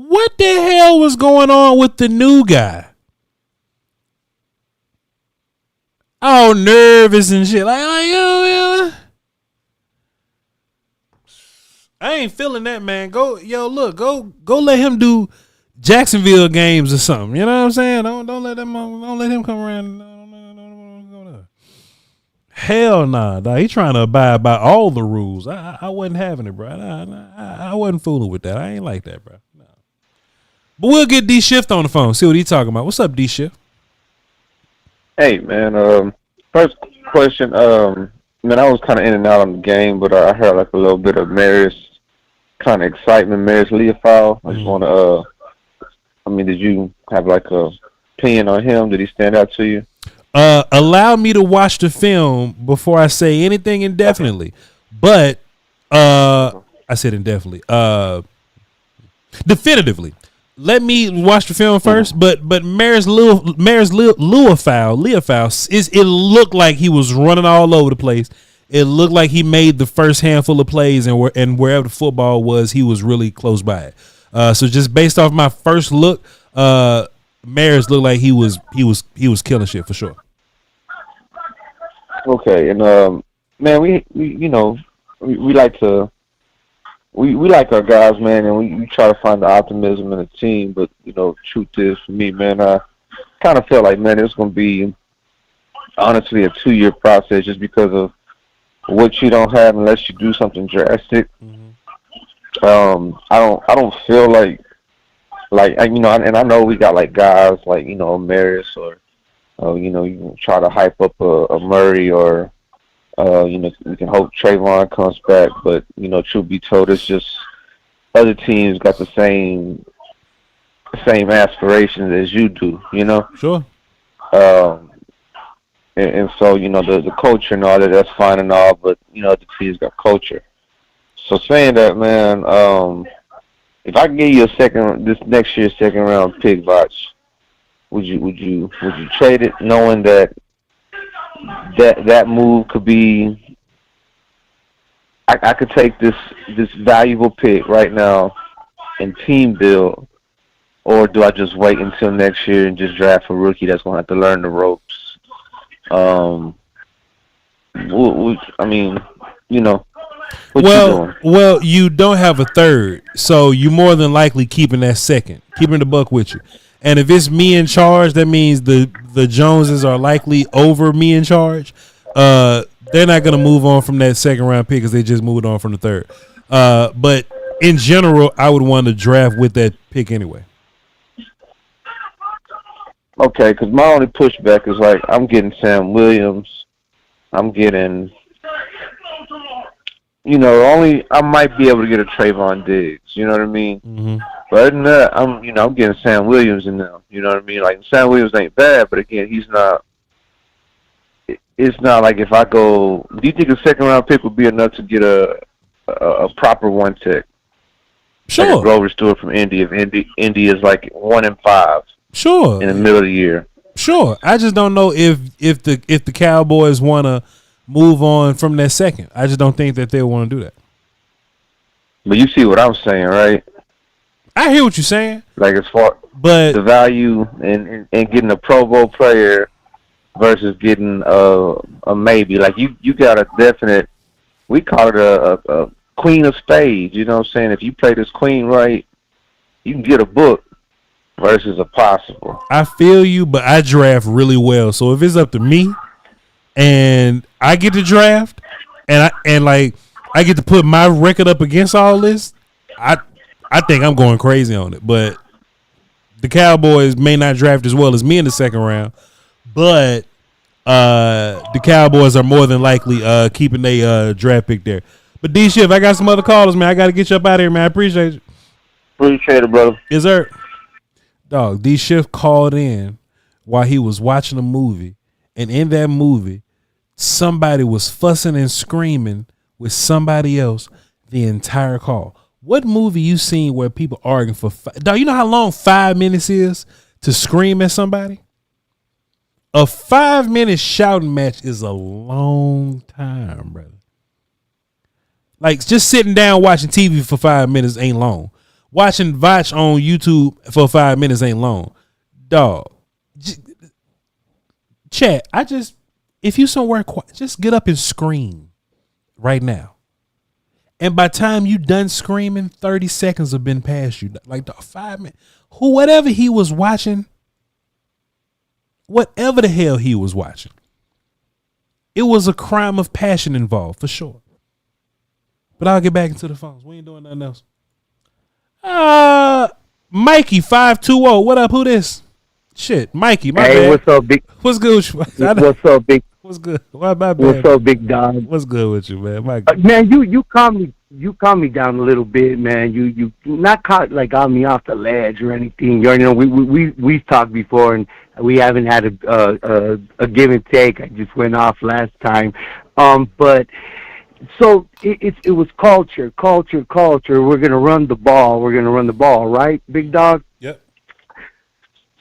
What the hell was going on with the new guy? All nervous and shit. Yo, I ain't feeling that, man. Go let him do Jacksonville games or something. You know what I'm saying? Don't let him come around. Hell nah, dog. He trying to abide by all the rules. I wasn't having it, bro. I wasn't fooling with that. I ain't like that, bro. No. But we'll get D Shift on the phone. See what he talking about. What's up, D Shift? Hey man, first question. Man, I was kind of in and out on the game, but I heard like a little bit of Marius kind of excitement. Marius Leofau. I just want to. I mean, did you have like a opinion on him? Did he stand out to you? Allow me to watch the film before I say anything indefinitely. But I said indefinitely. Definitively. Let me watch the film first. But Marius Leofau is. It looked like he was running all over the place. It looked like he made the first handful of plays, and wherever the football was, he was really close by it. So just based off my first look, Marius looked like he was killing shit for sure. Okay, and man, we like to we like our guys, man, and we try to find the optimism in the team. But truth is, for me, man, I kind of felt like, man, it's going to be honestly a 2-year process just because of what you don't have unless you do something drastic. I don't feel like and I know we got like guys like Marius or you try to hype up a Murray or we can hope Trayvon comes back, but truth be told, it's just other teams got the same aspirations as you do, Sure. And so the culture and all that's fine and all, but the teams got culture. So saying that, man, if I can give you this next year's second round pick, Voch, would you trade it, knowing that move could be? I could take this valuable pick right now and team build, or do I just wait until next year and just draft a rookie that's gonna have to learn the ropes? I mean, Well, you don't have a third, so you more than likely keeping that second, keeping the buck with you. And if it's me in charge, that means the Joneses are likely over me in charge. They're not going to move on from that second round pick because they just moved on from the third. But in general, I would want to draft with that pick anyway. Okay, because my only pushback is like I'm getting Sam Williams, I'm getting. I might be able to get a Trayvon Diggs. You know what I mean? Mm-hmm. But other than that, I'm getting Sam Williams in there. You know what I mean? Like Sam Williams ain't bad, but again, he's not. It's not like if I go. Do you think a second round pick would be enough to get a proper one tech? Sure. Like a Grover Stewart from Indy. If Indy is like 1-5. Sure. In the middle of the year. Sure. I just don't know if the Cowboys want to move on from that second. I just don't think that they'll want to do that. But you see what I'm saying, right? I hear what you're saying. Like as far but the value in getting a Pro Bowl player versus getting a maybe. Like you got a definite. We call it a queen of spades. You know what I'm saying? If you play this queen right, you can get a book versus a possible. I feel you, but I draft really well. So if it's up to me, and I get to draft, and I get to put my record up against all this, I think I'm going crazy on it. But the Cowboys may not draft as well as me in the second round, but the Cowboys are more than likely keeping a draft pick there. But D Shift, I got some other callers, man. I got to get you up out of here, man. I appreciate you. Appreciate it, brother. Yes, sir. Dog, D Shift called in while he was watching a movie, and in that movie, somebody was fussing and screaming with somebody else the entire call. What movie you seen where people arguing for dog, you know how long 5 minutes is to scream at somebody? A 5-minute shouting match is a long time, brother. Like just sitting down watching TV for 5 minutes ain't long. Watching Voch on YouTube for 5 minutes ain't long. Dog. Chat, if you somewhere quiet, just get up and scream right now. And by the time you done screaming, 30 seconds have been past you. Like, dog, 5 minutes. Whatever he was watching, whatever the hell he was watching, it was a crime of passion involved for sure. But I'll get back into the phones. We ain't doing nothing else. Mikey 520. What up? Who this? Shit, Mikey. My bad. What's up, big? What's good with you? What's up, big? What's good? Why my bad? What's up, big dog? What's good with you, man? Mikey. Man, you calm me down a little bit, man. You not got me off the ledge or anything. You know, we've talked before, and we haven't had a give and take. I just went off last time, but. So it was culture. We're gonna run the ball, right, big dog? Yep.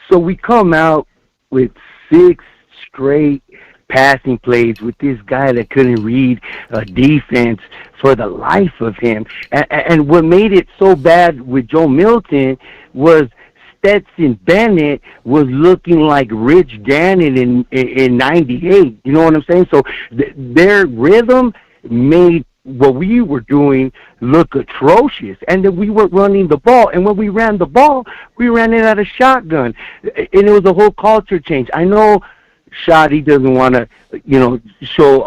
So we come out with 6 straight passing plays with this guy that couldn't read a defense for the life of him. And what made it so bad with Joe Milton was Stetson Bennett was looking like Rich Gannon in 98. You know what I'm saying? So their rhythm made what we were doing look atrocious, and then we were running the ball, and when we ran the ball, we ran it out of shotgun, and it was a whole culture change. I know Shotty doesn't want to, show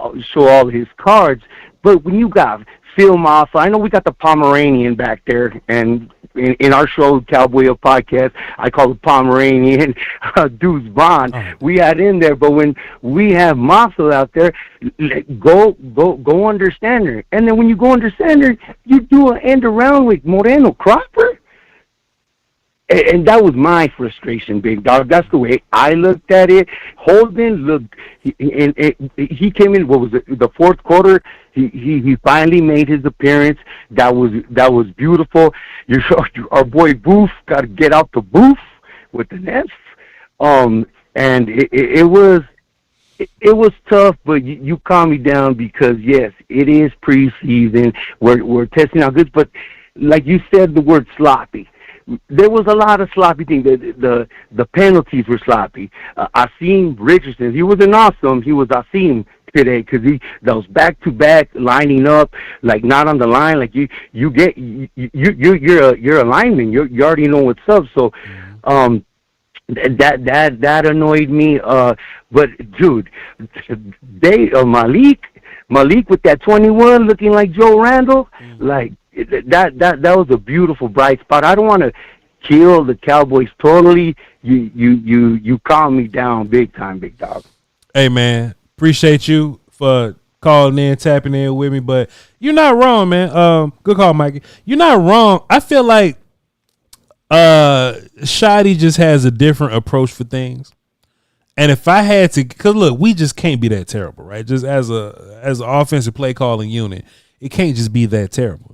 all his cards, but when you got Phil Maffa, I know we got the Pomeranian back there, and in our show, Cowboy Podcast, I call it Pomeranian Deuce Bond. We had in there, but when we have Maffa out there, go under center. And then when you go under center, you do an end around with Moreno Cropper. And that was my frustration, big dog. That's the way I looked at it. Holden looked, and he came in. What was it? The fourth quarter. He finally made his appearance. That was beautiful. Our boy Booth got to get out the booth with the Nets. And it was tough, but you calm me down because yes, it is preseason. We're testing out goods, but like you said, the word sloppy. There was a lot of sloppy things. The penalties were sloppy. Asim Richardson, he wasn't awesome. He was Asim today because those back-to-back lining up, like not on the line. Like you're a lineman. You already know what's up. So that annoyed me. But dude, Malik with that 21 looking like Joe Randall, like. That was a beautiful bright spot. I don't want to kill the Cowboys totally. You calm me down big time, big dog. Hey man, appreciate you for calling in, tapping in with me. But you're not wrong, man. Good call, Mikey. You're not wrong. I feel like Shotty just has a different approach for things. And if I had to, because look, we just can't be that terrible, right? Just as an offensive play calling unit, it can't just be that terrible.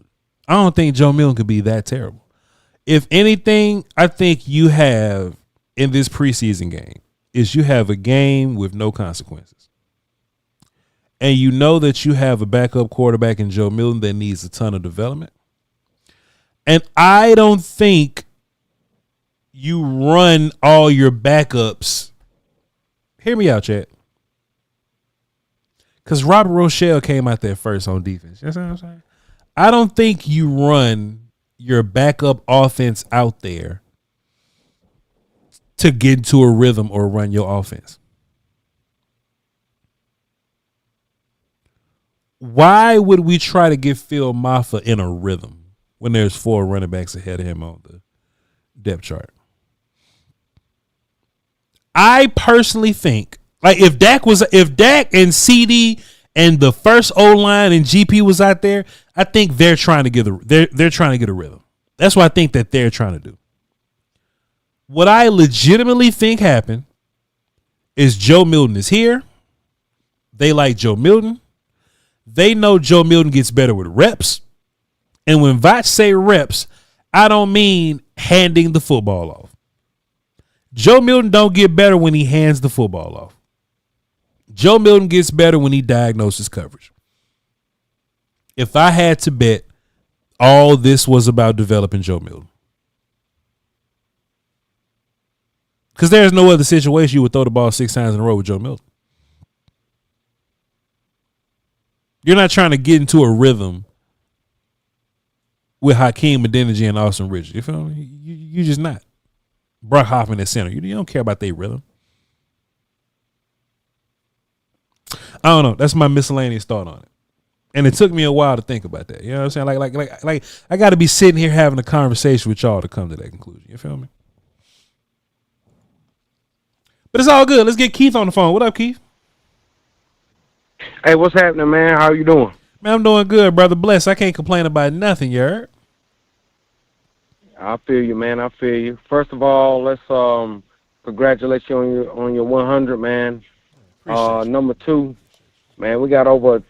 I don't think Joe Milton could be that terrible. If anything, I think you have in this preseason game is you have a game with no consequences. And you know that you have a backup quarterback in Joe Milton that needs a ton of development. And I don't think you run all your backups. Hear me out, chat. Because Robert Rochelle came out there first on defense. You know what I'm saying? I don't think you run your backup offense out there to get into a rhythm or run your offense. Why would we try to get Phil Maffa in a rhythm when there's 4 running backs ahead of him on the depth chart? I personally think, like, if Dak and CD and the first O-line and GP was out there, I think they're trying to get they're trying to get a rhythm. That's what I think that they're trying to do. What I legitimately think happened is Joe Milton is here. They like Joe Milton. They know Joe Milton gets better with reps. And when Voch say reps, I don't mean handing the football off. Joe Milton don't get better when he hands the football off. Joe Milton gets better when he diagnoses coverage. If I had to bet, all this was about developing Joe Milton. Because there's no other situation you would throw the ball 6 times in a row with Joe Milton. You're not trying to get into a rhythm with Hakeem Adeniji and Austin Richards. You feel me? You're just not. Brock Hoffman at center. You don't care about their rhythm. I don't know. That's my miscellaneous thought on it. And it took me a while to think about that. You know what I'm saying? Like I got to be sitting here having a conversation with y'all to come to that conclusion. You feel me? But it's all good. Let's get Keith on the phone. What up, Keith? Hey, what's happening, man? How you doing? Man, I'm doing good, brother. Bless. I can't complain about nothing, you heard? I feel you, man. I feel you. First of all, let's congratulate you on your 100, man. Number 2, man, we got over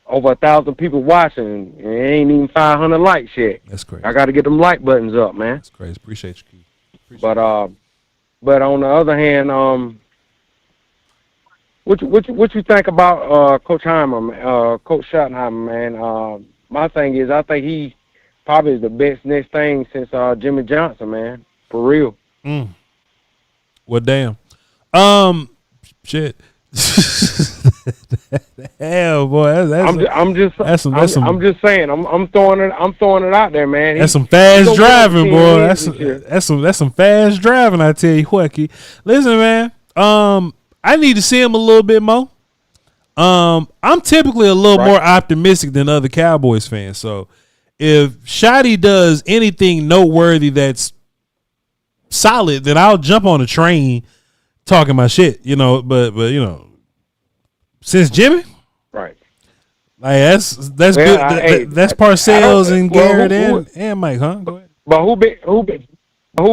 1,000 people watching, and it ain't even 500 likes yet. That's crazy. I got to get them like buttons up, man. That's crazy. Appreciate you, Keith. But on the other hand, what you think about Coach Schottenheimer, man? My thing is, I think he probably is the best next thing since Jimmy Johnson, man. For real. Well, damn. Shit. Hell, boy. I'm just saying. I'm throwing it out there, man. That's some fast driving, boy. That's some fast driving. I tell you what, Keith. Listen, man. I need to see him a little bit more. I'm typically a little more optimistic than other Cowboys fans. So if Shotty does anything noteworthy that's solid, then I'll jump on the train talking my shit, you know. But you know, since Jimmy, right? Like that's good. That's Parcells and Garrett and Mike, huh? Go ahead. But who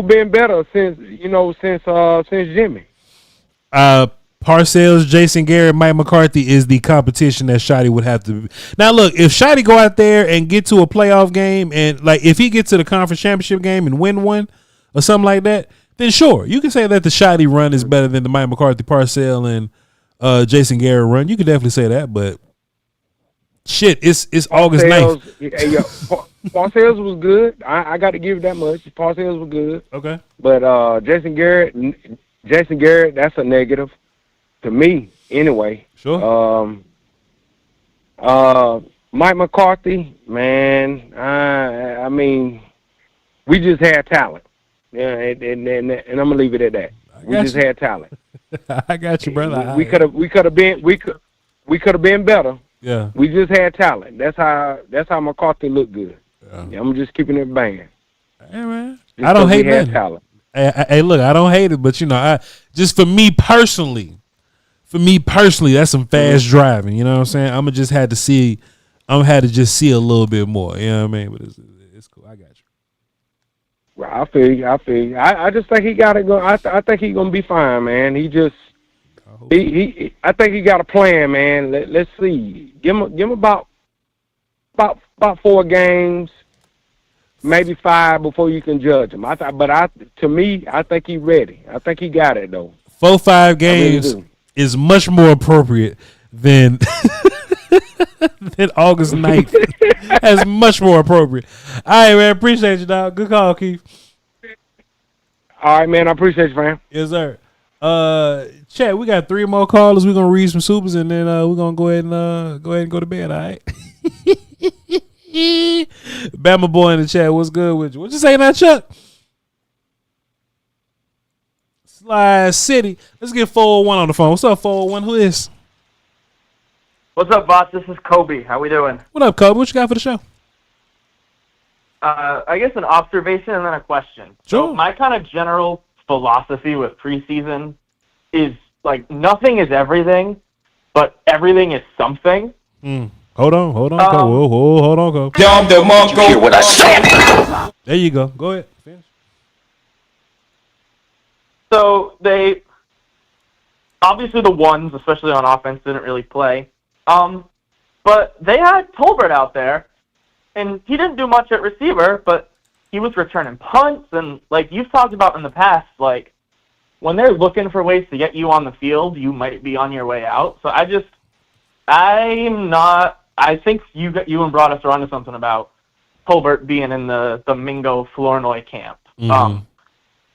been better since Jimmy? Parcells, Jason Garrett, Mike McCarthy is the competition that Shotty would have to. Now, look, if Shotty go out there and get to a playoff game, and like if he gets to the conference championship game and win one or something like that, then sure, you can say that the Shotty run is better than the Mike McCarthy, Parcells, and Jason Garrett run. You can definitely say that, but shit, it's August 9th. Parcells was good. I got to give it that much. Parcells was good. Okay. But Jason Garrett, that's a negative to me, anyway. Sure. Mike McCarthy, man. I mean, we just had talent. Yeah, and I'm gonna leave it at that. We just had talent. I got you, brother. We could have been better. Yeah. We just had talent. That's how McCarthy looked good. Yeah, I'm just keeping it banging. Hey, man. I don't hate that. Hey, look, I don't hate it, but you know, for me personally, that's some fast driving. You know what I'm saying? I'm just had to see a little bit more. You know what I mean? But it's cool. I got you. Well, I feel you. I just think he got to go. I think he's gonna be fine, man. I think he got a plan, man. Let's see. Give him about 4 games, maybe 5 before you can judge him. I think he's ready. I think he got it though. 4-5 games is much more appropriate than than August 9th. That's much more appropriate. All right, man. Appreciate you, dog. Good call, Keith. All right, man. I appreciate you, fam. Yes, sir. Chat, we got 3 more callers. We're gonna read some supers and then we're gonna go ahead and go to bed. All right. Bama boy in the chat, what's good with you? What you say now, Chuck? Slide City. Let's get 401 on the phone. What's up, 401? Who is? What's up, boss? This is Kobe. How we doing? What up, Kobe? What you got for the show? I guess an observation and then a question. Sure. So my kind of general philosophy with preseason is like nothing is everything, but everything is something. Hold on, Kobe. Hold on, Kobe. Did you hear what I said? There you go. Go ahead. Finish. So they obviously the ones, especially on offense, didn't really play. But they had Tolbert out there, and he didn't do much at receiver, but he was returning punts, and like you've talked about in the past, like when they're looking for ways to get you on the field, you might be on your way out. So I think you and Broadus are onto something about Tolbert being in the Mingo Flournoy camp. Mm-hmm.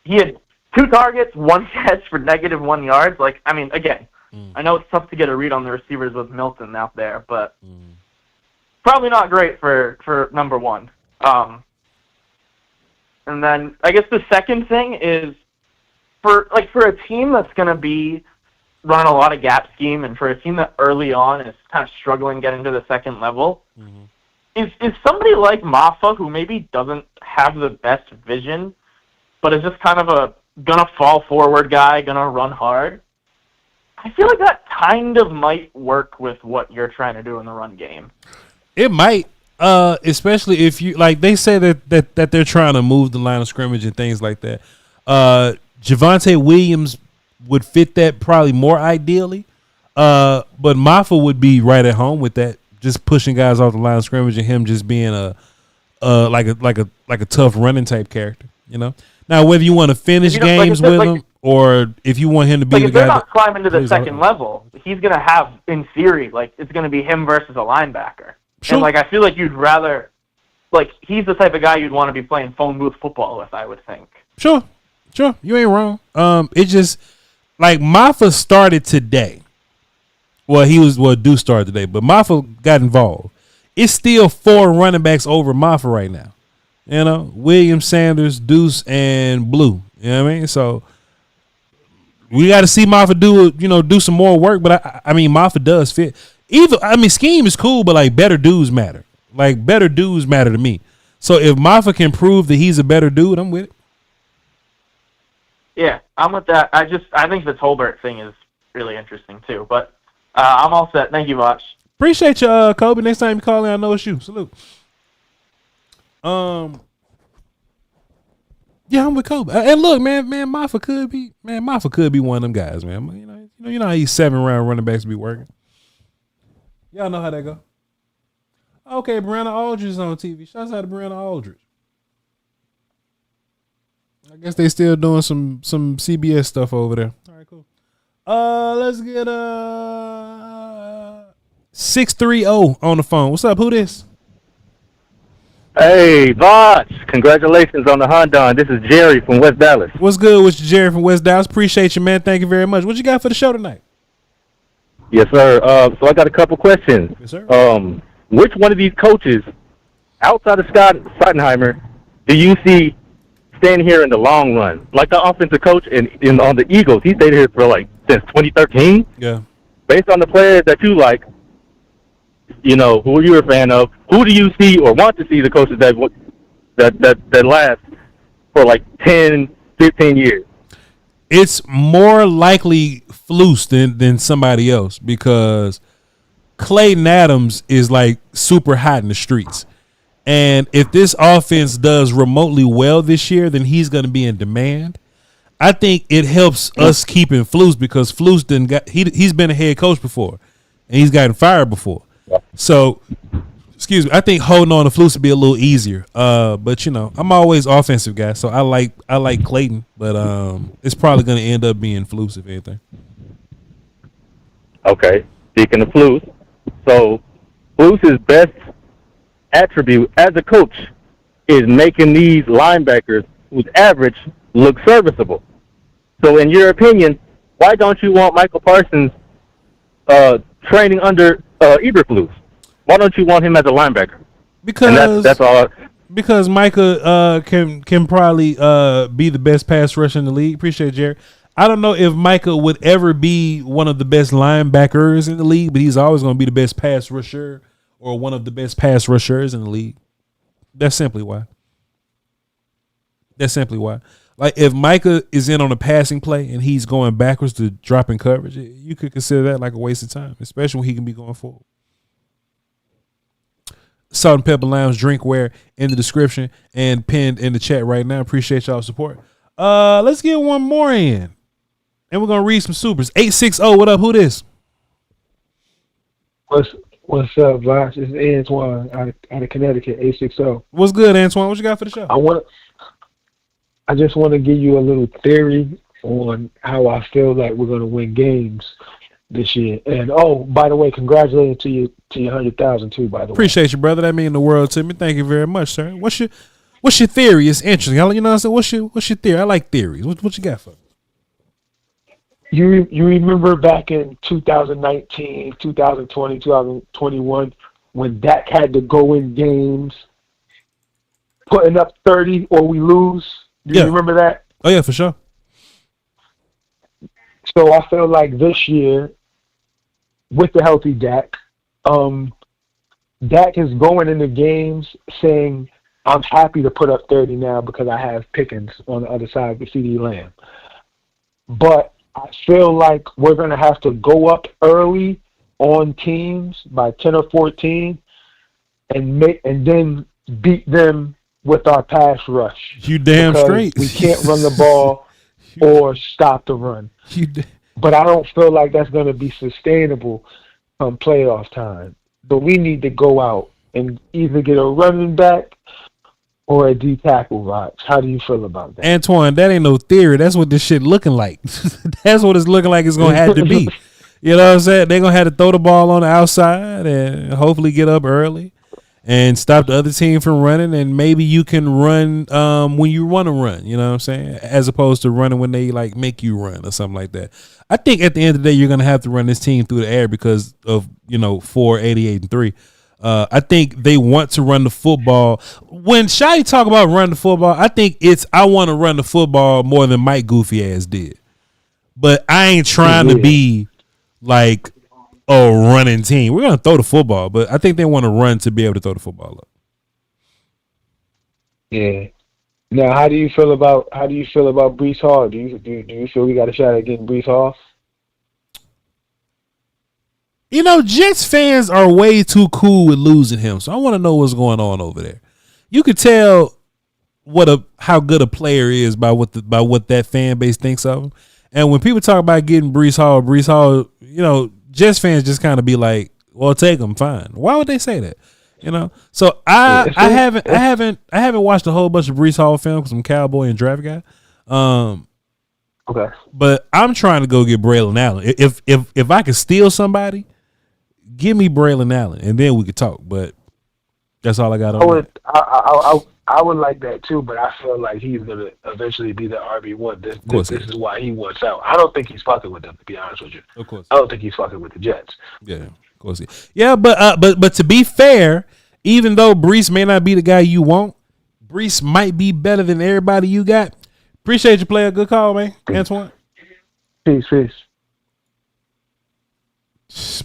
He had 2 targets, 1 catch for -1 yards. Like, I mean, again, I know it's tough to get a read on the receivers with Milton out there, but probably not great for number 1. And then I guess the second thing is for a team that's going to be running a lot of gap scheme, and for a team that early on is kind of struggling getting to the second level, is somebody like Maffa, who maybe doesn't have the best vision, but is just kind of a gonna fall forward guy, gonna run hard. I feel like that kind of might work with what you're trying to do in the run game. It might, especially if you like. They say that they're trying to move the line of scrimmage and things like that. Javonte Williams would fit that probably more ideally, but Maffa would be right at home with that, just pushing guys off the line of scrimmage and him just being a tough running type character. You know. Now, whether you want to finish games with him or if you want him to be the if guy they're not climbing to the plays second level, he's gonna have, in theory, like it's gonna be him versus a linebacker. Sure. And like I feel like you'd rather, like he's the type of guy you'd want to be playing phone booth football with, I would think. Sure, you ain't wrong. It just like Maffa started today. Well, Deuce started today, but Maffa got involved. It's still 4 running backs over Maffa right now. You know, Williams, Sanders, Deuce, and Blue. You know what I mean? So we got to see Maffa do some more work. But I mean, Maffa does fit. Scheme is cool, but like better dudes matter. Like better dudes matter to me. So if Maffa can prove that he's a better dude, I'm with it. Yeah, I'm with that. I think the Tolbert thing is really interesting too. But I'm all set. Thank you, Voch. Appreciate you, Kobe. Next time you call in, I know it's you. Salute. Yeah, I'm with Kobe. And look, man, Maffa could be one of them guys, man. You know how these 7-round running backs be working. Y'all know how that go. Okay, Brianna Aldridge is on TV. Shouts out to Brianna Aldridge. I guess they still doing some CBS stuff over there. All right, cool. Let's get 630 on the phone. What's up? Who this? Hey, Voch. Congratulations on the Honda. This is Jerry from West Dallas. What's good with you, Jerry from West Dallas? Appreciate you, man. Thank you very much. What you got for the show tonight? Yes, sir. So I got a couple questions. Yes, sir. Which one of these coaches, outside of Scott Schottenheimer, do you see staying here in the long run? Like the offensive coach on the Eagles, he stayed here for since 2013. Yeah. Based on the players that you like, who you're a fan of, who do you see or want to see the coaches that last for 10, 15 years? It's more likely Flus than somebody else because Clayton Adams is super hot in the streets. And if this offense does remotely well this year, then he's going to be in demand. I think it helps us keeping Flus because Flus he's been a head coach before and he's gotten fired before. So, excuse me, I think holding on to Flus would be a little easier. But I'm always offensive guy, so I like Clayton, but it's probably going to end up being Flus if anything. Okay, speaking of Flus, so Flus's best attribute as a coach is making these linebackers whose average look serviceable. So, in your opinion, why don't you want Michael Parsons training under Eberflus? Why don't you want him as a linebacker? Because that's all. Because Micah can probably be the best pass rusher in the league. Appreciate it, Jerry. I don't know if Micah would ever be one of the best linebackers in the league, but he's always going to be the best pass rusher or one of the best pass rushers in the league. That's simply why. Like if Micah is in on a passing play and he's going backwards to dropping coverage, you could consider that like a waste of time, especially when he can be going forward. Salt and Pepper Lounge drinkware in the description and pinned in the chat right now. Appreciate y'all's support. Let's get one more in. And we're gonna read some supers. 860, what up? Who this? What's up, Voch? It's Antoine out of Connecticut, 860. What's good, Antoine? What you got for the show? I just want to give you a little theory on how I feel like we're gonna win games this year. And by the way, congratulations to you to your 100,000 too. By the way, appreciate you, brother. That means the world to me. Thank you very much, sir. What's your theory? It's interesting. You know what I'm saying? What's your theory? I like theories. What you got for me? You remember back in 2019, 2020, 2021 when Dak had to go in games putting up 30 or we lose? Do you remember that? Oh yeah, for sure. So I feel like this year, with the healthy Dak, Dak is going into games saying, I'm happy to put up 30 now because I have Pickens on the other side with CD Lamb. But I feel like we're going to have to go up early on teams by 10 or 14 and then beat them with our pass rush. You damn straight. We can't run the ball or stop the run. But I don't feel like that's going to be sustainable come playoff time. But we need to go out and either get a running back or a D tackle, Voch. How do you feel about that? Antoine, that ain't no theory. That's what this shit looking like. That's what it's looking like it's going to have to be. You know what I'm saying? They're going to have to throw the ball on the outside and hopefully get up early and stop the other team from running. And maybe you can run when you want to run, you know what I'm saying? As opposed to running when they like make you run or something like that. I think at the end of the day, you're going to have to run this team through the air because of, 4, 88, and 3. I think they want to run the football. When Shotty talk about running the football, I think I want to run the football more than Mike Goofy ass did. But I ain't trying to be like a running team. We're gonna throw the football, but I think they want to run to be able to throw the football up. Yeah. Now, how do you feel about Breece Hall? Do you feel we got a shot at getting Breece Hall? Jets fans are way too cool with losing him, so I want to know what's going on over there. You could tell how good a player is by what that fan base thinks of him. And when people talk about getting Breece Hall, Jets fans just kind of be like, "Well, take him, fine." Why would they say that? So I haven't watched a whole bunch of Breece Hall film because I'm a Cowboy and draft guy. Okay, but I'm trying to go get Braylon Allen. If I could steal somebody, give me Braylon Allen, and then we could talk. But that's all I got on that. I would like that too, but I feel like he's gonna eventually be the RB1. This is why he wants out. I don't think he's fucking with them, to be honest with you. Of course, I don't think he's fucking with the Jets. Yeah, of course. Yeah, but to be fair, even though Breece may not be the guy you want, Breece might be better than everybody you got. Appreciate you, player. Good call, man. Antoine. Peace.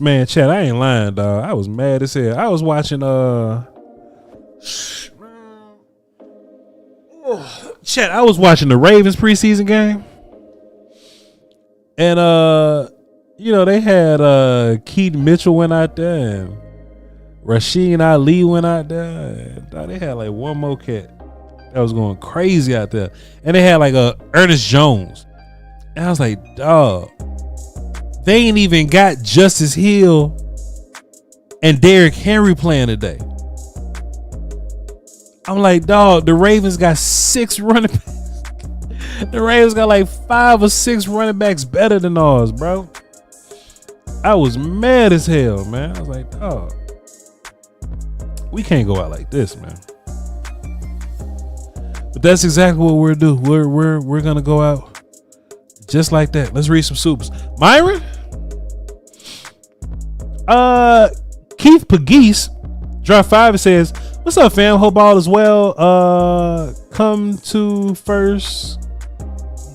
Man, Chad, I ain't lying, dog. I was mad as hell. I was watching Chad, I was watching the Ravens preseason game. And they had Keaton Mitchell went out there and Rasheen Ali went out there. And, they had like one more cat that was going crazy out there. And they had like Ernest Jones. And I was like, dog, they ain't even got Justice Hill and Derrick Henry playing today. I'm like, dog, the Ravens got 6 running backs. The Ravens got like 5 or 6 running backs better than ours, bro. I was mad as hell, man. I was like, dog, we can't go out like this, man. But that's exactly what we're do. We're gonna go out just like that. Let's read some supers. Myron, Keith Pagese dropped 5 and says, "What's up, fam? Hope all is well. Come to first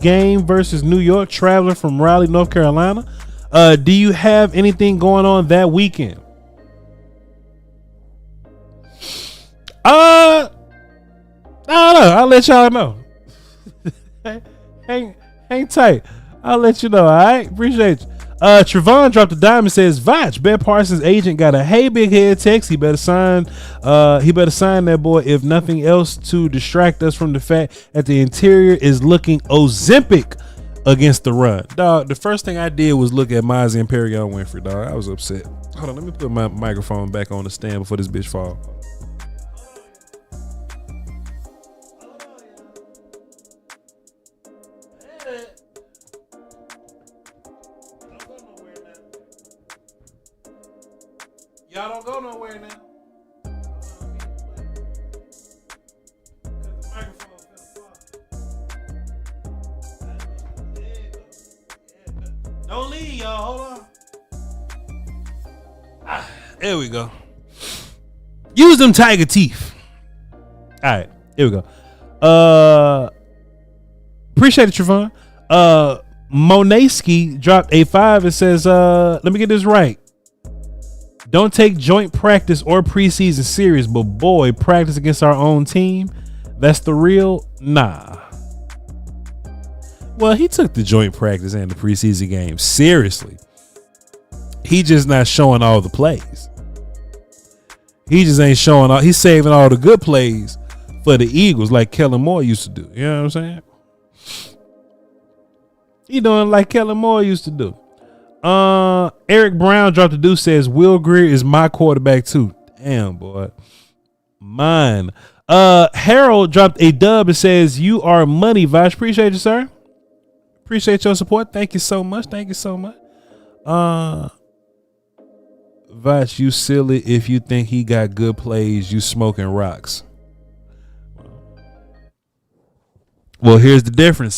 game versus New York, traveling from Raleigh, North Carolina. Do you have anything going on that weekend?" I don't know. I'll let y'all know. hang tight. I'll let you know. All right. Appreciate you. Trevon dropped a dime and says, "Voch, Ben Parsons' agent got a hey big head text. He better sign that boy, if nothing else, to distract us from the fact that the interior is looking Ozempic against the run." Dog, the first thing I did was look at Mozzie and Perrion Winfrey, dog. I was upset. Hold on, let me put my microphone back on the stand before this bitch fall. Y'all don't go nowhere now. Don't leave, y'all. Hold on. There we go. Use them tiger teeth. All right, here we go. Appreciate it, Trevon. Moneski dropped a 5 and says, let me get this right. Don't take joint practice or preseason serious, but boy, practice against our own team. That's the real. Nah. Well, he took the joint practice and the preseason game seriously. He just not showing all the plays. He just ain't showing all. He's saving all the good plays for the Eagles like Kellen Moore used to do. You know what I'm saying? He doing like Kellen Moore used to do. Eric Brown dropped a deuce, says Will Greer is my quarterback too. Damn, boy. Mine. Harold dropped a dub and says you are money, Voch. Appreciate you, sir. Appreciate your support. Thank you so much. Thank you so much. Voch, you silly if you think he got good plays, you smoking rocks. Well, here's the difference.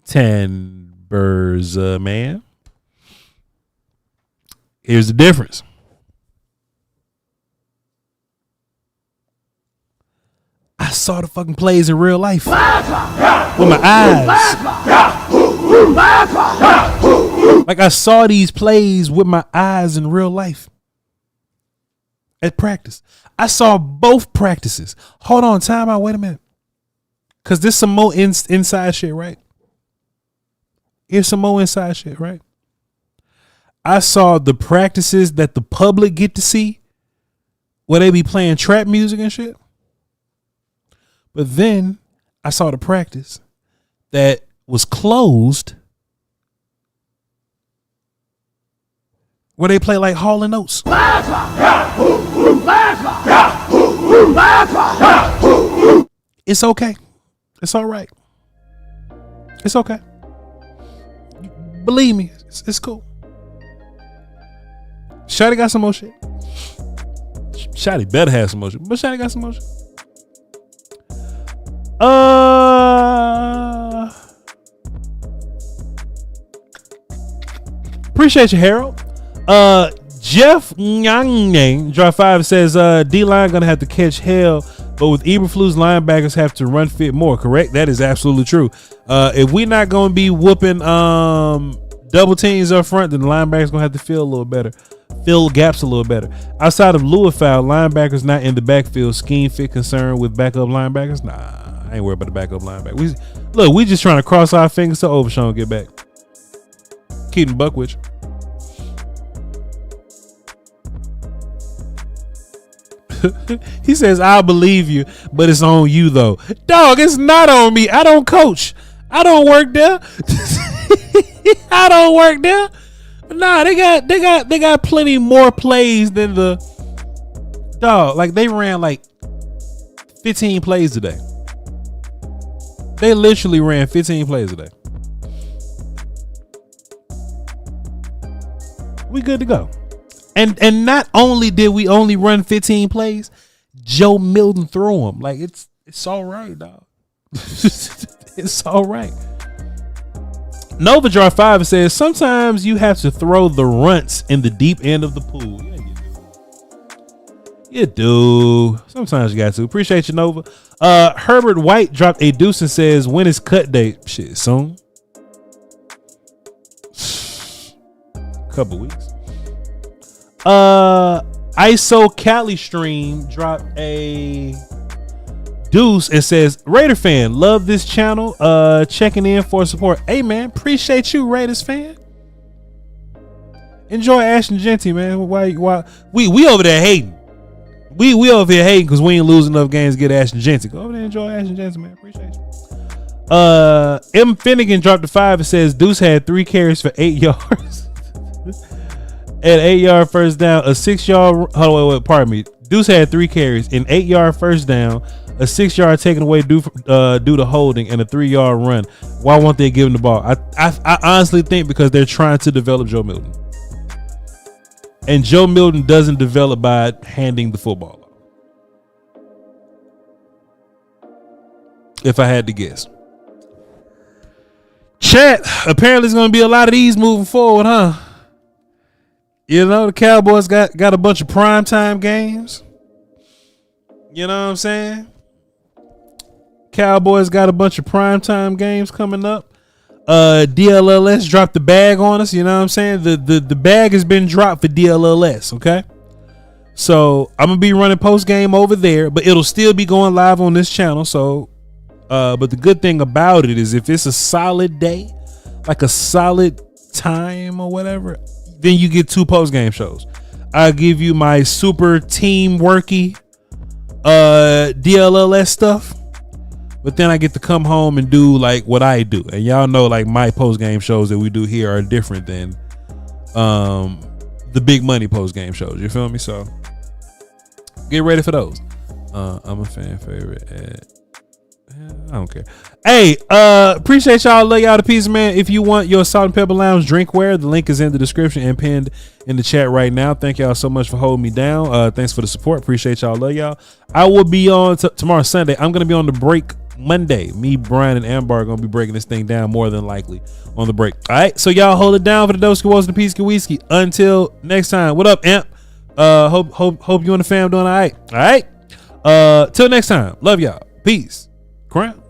Tanbers, man. Here's the difference. I saw the fucking plays in real life with my eyes. Like I saw these plays with my eyes in real life at practice. I saw both practices. Hold on, time out. Wait a minute. Because there's some more inside shit, right? Here's some more inside shit, right? I saw the practices that the public get to see where they be playing trap music and shit. But then I saw the practice that was closed where they play like Hall and Oates. It's okay. It's all right. It's okay. Believe me, it's cool. Shotty got some more shit. Shotty better have some more shit, but Shotty got some more shit. Appreciate you, Harold. Jeff Nyang drop 5 says D-line gonna have to catch hell, but with Eberflus, linebackers have to run fit more. Correct? That is absolutely true. If we not gonna be whooping double teams up front, then the linebackers gonna have to fill a little better, fill gaps a little better. Outside of Louisville, linebackers not in the backfield. Scheme fit concern with backup linebackers? Nah, I ain't worried about the backup linebacker. We just trying to cross our fingers to Overshawn get back. Keaton Buckwitch. He says, I'll believe you, but it's on you though. Dog, it's not on me. I don't coach. I don't work there. I don't work there. Nah, they got plenty more plays than the dog. Like they ran like 15 plays today. They literally ran 15 plays a day. We good to go. And not only did we only run 15 plays, Joe Milton threw them. Like it's all right, dog. It's all right. Nova Draw 5 says sometimes you have to throw the runts in the deep end of the pool. Yeah, you do. Sometimes you got to. Appreciate you, Nova. Herbert White dropped a deuce and says, when is cut date? Shit, soon. Couple weeks. ISO Cali Stream dropped a deuce and says, Raider fan, love this channel. Checking in for support. Hey man, appreciate you, Raiders fan. Enjoy Ashton Genty, man. Why we over there hating? We over here hating because we ain't losing enough games to get Ashton Genty. Go over there and enjoy Ashton Genty, man. Appreciate you. M Finnegan dropped the 5 and says Deuce had 3 carries for 8 yards. At 8-yard first down, a 6-yard. Pardon me. Deuce had 3 carries, an 8-yard first down, a 6-yard taken away due to holding, and a 3-yard run. Why won't they give him the ball? I honestly think because they're trying to develop Joe Milton, and Joe Milton doesn't develop by handing the football off. If I had to guess. Chat. Apparently, there's going to be a lot of these moving forward, huh? You know, the Cowboys got a bunch of primetime games. You know what I'm saying? Cowboys got a bunch of primetime games coming up. DLLS dropped the bag on us. You know what I'm saying? The bag has been dropped for DLLS. Okay. So I'm gonna be running post game over there, but it'll still be going live on this channel. So, but the good thing about it is if it's a solid day, like a solid time or whatever, then you get 2 post game shows. I'll give you my super teamworky DLLS stuff, but then I get to come home and do like what I do. And y'all know like my post game shows that we do here are different than the big money post game shows. You feel me? So get ready for those. I'm a fan favorite. I don't care. Hey, appreciate y'all. Love y'all to pieces, man. If you want your Salt and Pepper Lounge drinkware, the link is in the description and pinned in the chat right now. Thank y'all so much for holding me down. Thanks for the support. Appreciate y'all. Love y'all. I will be on tomorrow Sunday. I'm gonna be on the break Monday. Me, Brian, and Amber are gonna be breaking this thing down more than likely on the break. All right, so y'all hold it down for the Doski Wolves and the Peasky Whiskey. Until next time. What up, Amp? Hope you and the fam doing all right. All right. Till next time. Love y'all. Peace. Crown.